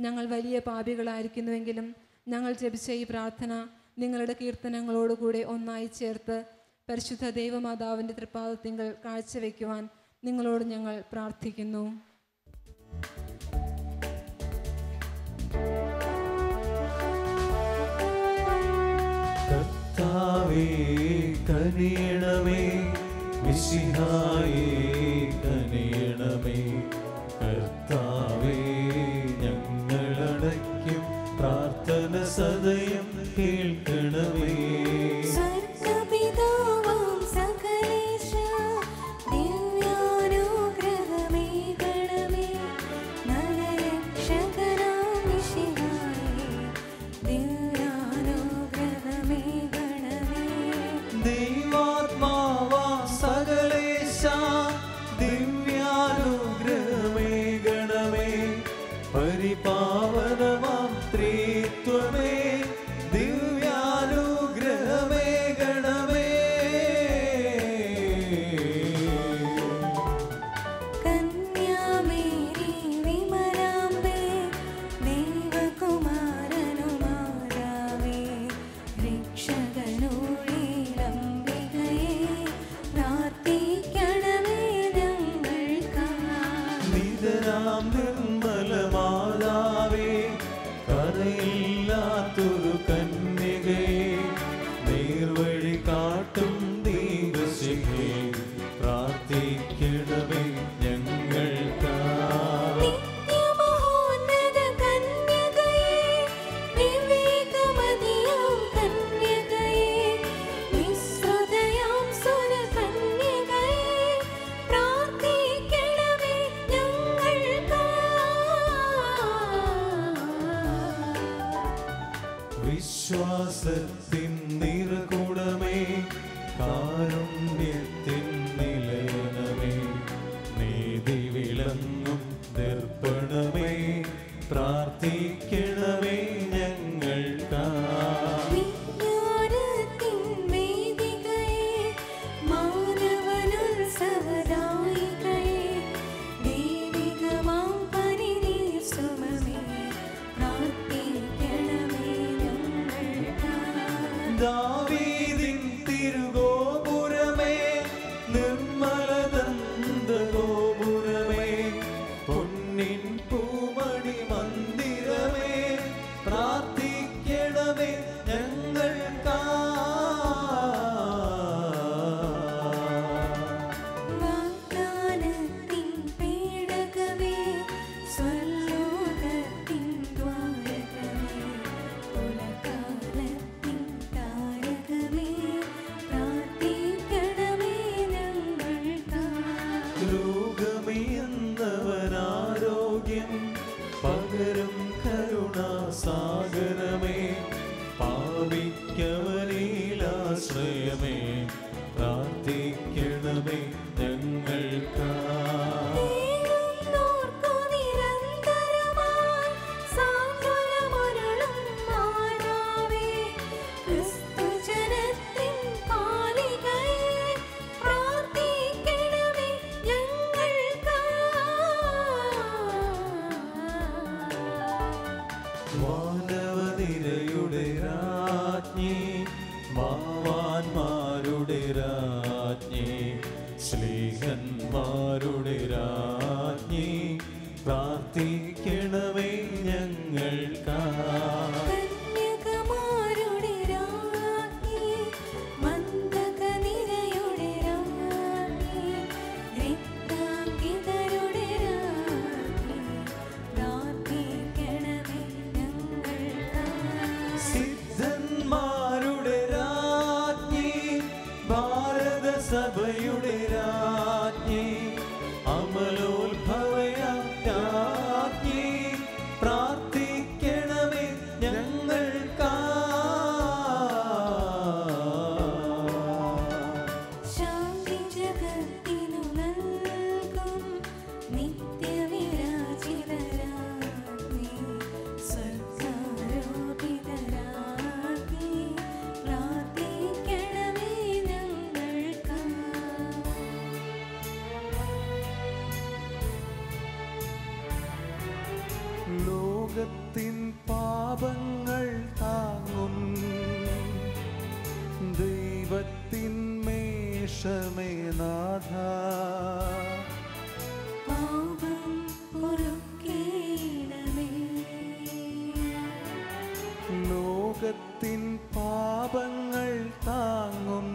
ഞങ്ങൾ വലിയ പാപികളായിരിക്കുന്നുവെങ്കിലും ഞങ്ങൾ ജപിച്ച ഈ പ്രാർത്ഥന നിങ്ങളുടെ കീർത്തനങ്ങളോടുകൂടെ ഒന്നായി ചേർത്ത് പരിശുദ്ധ ദൈവമാതാവിൻ്റെ തൃപ്പാദത്തിങ്കൽ കാഴ്ചവെക്കുവാൻ നിങ്ങളോട് ഞങ്ങൾ പ്രാർത്ഥിക്കുന്നു. കർത്താവേ കനിയണമേ, മിശിഹായേ കനിയണമേ. കർത്താവേ ഞങ്ങളടയ്ക്കും പ്രാർത്ഥന സദയം കേൾക്കണമേ. പരിപാവനമാം ത്രിത്വമേ, ദിവ്യാനുഗ്രഹമേ ഗണമേ. കന്യാമേരി വിമലാംബേ, ദേവകുമാരനുമാതാവേ, രക്ഷകനൂഴിലംബികയേ, പ്രാർത്ഥിക്കണമേ ഞങ്ങൾക്കായി. നിതരാം നിർമ്മലമാതാവേ, കരയില്ലാത്തൊരു കന്യകയെ, നേർവഴി കാട്ടും ദൈവശിഖേ, പ്രാർത്ഥിക്കണമേ ഞങ്ങൾക്കായി. നിത്യമഹോന്നത കന്യകയേ, വിവേകമതിയാം കന്യകയേ, വിശ്രുതയാം സുരകന്യകയേ, പ്രാർത്ഥിക്കണമേ വിശ്വാസത്തിൻ നിറകുടമേ, കാരുണ്യത്തിൻ നിലയനമേ, നീതി വിളങ്ങും ദർപ്പണമേ, പ്രാർത്ഥിക്കണമേ ഞങ്ങൾക്കായി. വിജ്ഞാനത്തിൻ വേദികയെ, മാനവനുത്സവദായികയെ, ദൈവികമാം പരിനീർ സുമമേ, പ്രാർത്ഥിക്കണമേ ഞങ്ങൾക്കായി. ദാവീദിൻ തിരുഗോപുരമേ, നിർമ്മലദന്തഗോപുരമേ, പൊന്നിൻ പൂമണി മന്ദിരമേ, പ്രാർത്ഥിക്കണമേ ഞങ്ങൾക്കായി. വാഗ്ദാനത്തിൻ പേടകമേ, സ്വർലോകത്തിൻ ദ്വാരകമേ, പുലകാലത്തിൻ താരകമേ, പ്രാർത്ഥിക്കണമേ ഞങ്ങൾക്കായി. രോഗമിയെന്നവനാരോഗ്യം പകരും കരുണാസാഗരമേ, പാപിക്കവനിലാശ്രയമേ, പ്രാർത്ഥിക്കണമേ ഞങ്ങൾക്കായി. ദൈവത്തോർക്കു നിരന്തരമായി സാന്ത്വനമരുളും മാതാവേ, ക്രിസ്തുജനത്തിൻ പാലികയെ, പ്രാർത്ഥിക്കണമേ ഞങ്ങൾക്കായി. വാനവനിരയുടെ രാജ്ഞി, മാവാന്മാരുടെ രാജ്ഞി, ശ്ലീഹന്മാരുടെ രാജ്ഞി, പ്രാർത്ഥിക്കണമേ ഞങ്ങൾക്കായി. കന്യകമാരുടെ രാജ്ഞി, മന്ദകനിരയുടെ രാജ്ഞി, രക്താങ്കിതരുടെ രാജ്ഞി, പ്രാർത്ഥിക്കണമേ ഞങ്ങൾക്കായി. സിദ്ധന്മാരുടെ രാജ്ഞി, ഭാരതസഭയുടെ രാജ്ഞി, അമലോത്ഭവയാം രാജ്ഞി, പ്രാർത്ഥിക്കണമേ ഞങ്ങൾക്കായി. ശാന്തി ജഗത്തിനു നൽകും നിത്യവിരാജിതരാജ്ഞി, സ്വർഗാരോപിതരാജ്ഞി, പ്രാർത്ഥിക്കണമേ ഞങ്ങൾക്കായി. ലോകത്തിൻ പാപങ്ങൾ താങ്ങും ദൈവത്തിൻ മേഷമേ നാഥ, പാപം പൊറുക്കേണമേ. ലോകത്തിൻ പാപങ്ങൾ താങ്ങും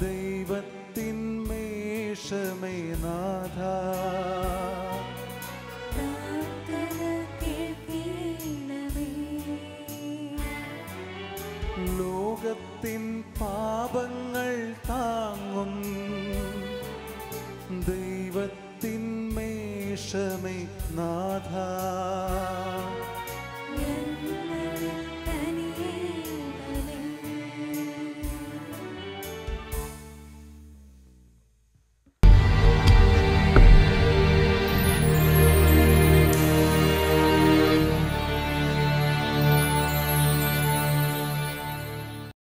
ദൈവത്തിൻ മേഷമേ നാഥ, പ്രാർത്ഥന കേൾക്കണമേ. ലോകത്തിൻ പാപങ്ങൾ താങ്ങും ദൈവത്തിൻ മേഷമേ നാഥ.